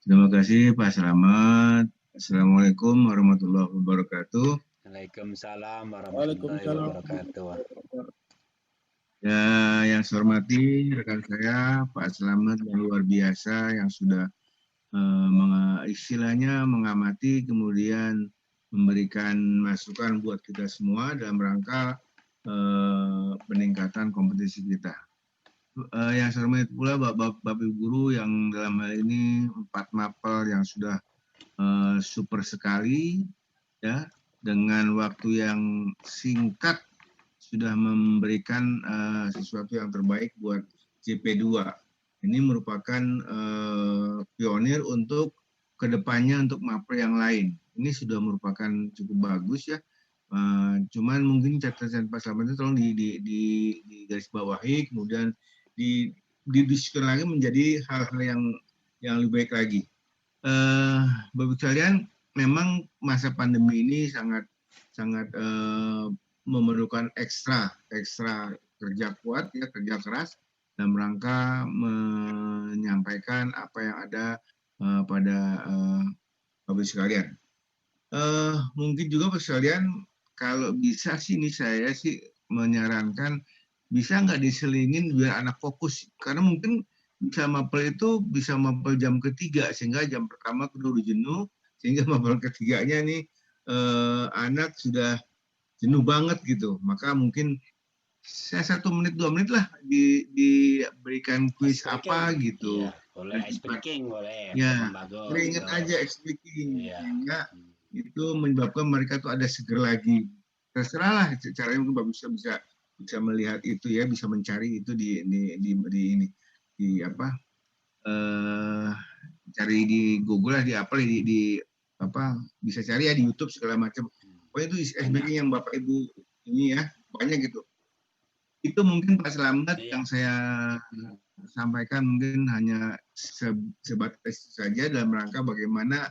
Terima kasih Pak Slamet. Assalamualaikum warahmatullahi wabarakatuh.
Waalaikumsalam warahmatullahi wabarakatuh.
Ya, yang saya hormati rekan saya Pak Slamet yang luar biasa yang sudah istilahnya mengamati kemudian memberikan masukan buat kita semua dalam rangka peningkatan kompetisi kita. Yang saya hormati pula Bapak Ibu Guru yang dalam hal ini 4 mapel yang sudah super sekali ya, dengan waktu yang singkat sudah memberikan sesuatu yang terbaik buat CP2. Ini merupakan pionir untuk kedepannya untuk mapel yang lain. Ini sudah merupakan cukup bagus ya. Cuman mungkin catatan Pak Slamet itu tolong di garis bawahi, kemudian didiskusikan lagi menjadi hal-hal yang lebih baik lagi. Bapak sekalian, memang masa pandemi ini sangat memerlukan ekstra kerja kuat ya, kerja keras dalam rangka menyampaikan apa yang ada pada Bapak sekalian. Mungkin juga Bapak sekalian, kalau bisa sih ini saya sih menyarankan bisa nggak diselingin biar anak fokus, karena mungkin bisa mapel itu bisa mapel jam ketiga sehingga jam pertama kedua udah jenuh, sehingga mapel ketiganya nih anak sudah jenuh banget gitu. Maka mungkin saya 1 menit 2 menit lah diberikan kuis apa gitu.
Iya, boleh ice breaking, boleh.
Ya, ingat aja ice breaking, sehingga itu menyebabkan mereka tuh ada seger lagi. Terserah lah caranya, mungkin Bapak bisa melihat itu ya, bisa mencari itu di apa, cari di Google lah, di apa, di apa, bisa cari ya di YouTube segala macam. Pokoknya itu ice breaking yang Bapak Ibu ini ya, banyak gitu. Itu mungkin Pak Slamet yang saya sampaikan mungkin hanya sebatas saja dalam rangka bagaimana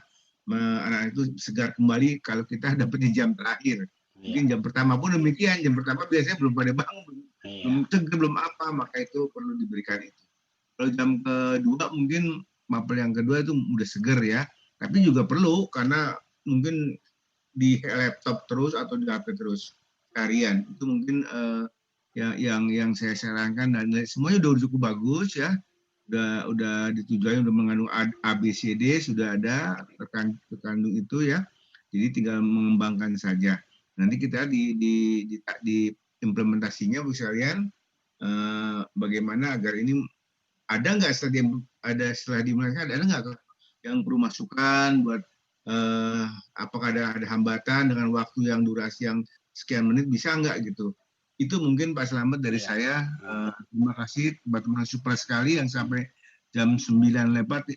anak itu segar kembali kalau kita dapat di jam terakhir. Mungkin jam pertama pun demikian, jam pertama biasanya belum pada bangun, belum seger, belum apa, maka itu perlu diberikan itu. Kalau jam kedua mungkin mapel yang kedua itu udah seger ya, tapi juga perlu karena mungkin di laptop terus atau di HP terus harian. Itu mungkin yang saya sarankan, dan semuanya udah cukup bagus ya. Udah ditujuannya udah mengandung ABCD, sudah ada terkandung itu ya. Jadi tinggal mengembangkan saja. Nanti kita di implementasinya Bu sekalian, bagaimana agar ini ada nggak setelah dimulai ada nggak yang perlu masukan buat apakah ada hambatan dengan waktu yang durasi yang sekian menit, bisa nggak gitu. Itu mungkin Pak Slamet dari saya. Terima kasih teman-teman super sekali yang sampai jam 9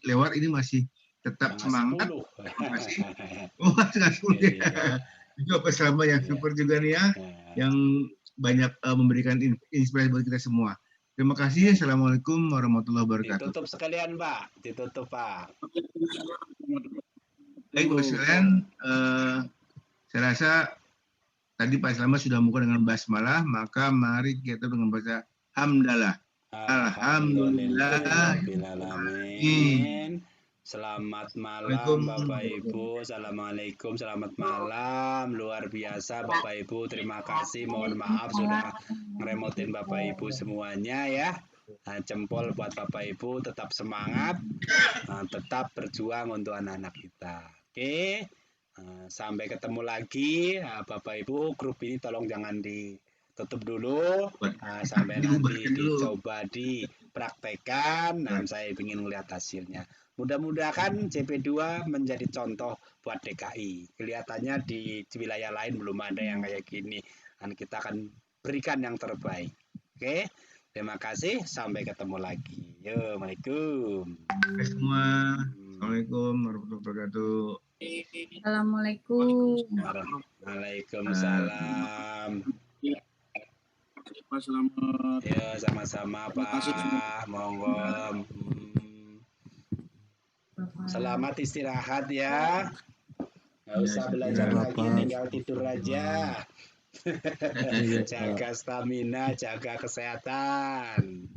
lewat ini masih tetap semangat. Terima kasih. Oh, setengah 10 ya. Juga Pak Slamet yang super juga nih ya, yang banyak memberikan inspirasi buat kita semua. Terima kasih. Assalamualaikum warahmatullahi wabarakatuh.
Ditutup sekalian Pak, ditutup Pak.
Baik Bapak sekalian, saya rasa tadi Pak Slamet sudah membuka dengan basmalah, maka mari kita dengan baca hamdalah. Alhamdulillah.
Selamat malam Bapak Ibu. Assalamualaikum, selamat malam. Luar biasa Bapak Ibu, terima kasih. Mohon maaf sudah ngeremotin Bapak Ibu semuanya ya. Jempol buat Bapak Ibu, tetap semangat, tetap berjuang untuk anak-anak kita. Oke, sampai ketemu lagi Bapak Ibu. Grup ini tolong jangan ditutup dulu, sampai nanti dicoba dipraktekkan. Saya ingin melihat hasilnya. Mudah-mudahan CP2 menjadi contoh buat DKI. Kelihatannya di wilayah lain belum ada yang kayak gini, dan kita akan berikan yang terbaik. Oke. Terima kasih, sampai ketemu lagi. Yo, Assalamualaikum.
Oke semua. Assalamualaikum warahmatullahi wabarakatuh.
Assalamualaikum.
Waalaikumsalam.
Pak Selamat.
Ya, sama-sama Pak. Monggo. Selamat istirahat ya. Nggak usah belajar lagi, tinggal tidur aja. Jaga stamina, jaga kesehatan.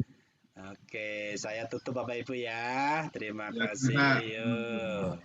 Oke, saya tutup Bapak Ibu ya. Terima kasih. Yuk.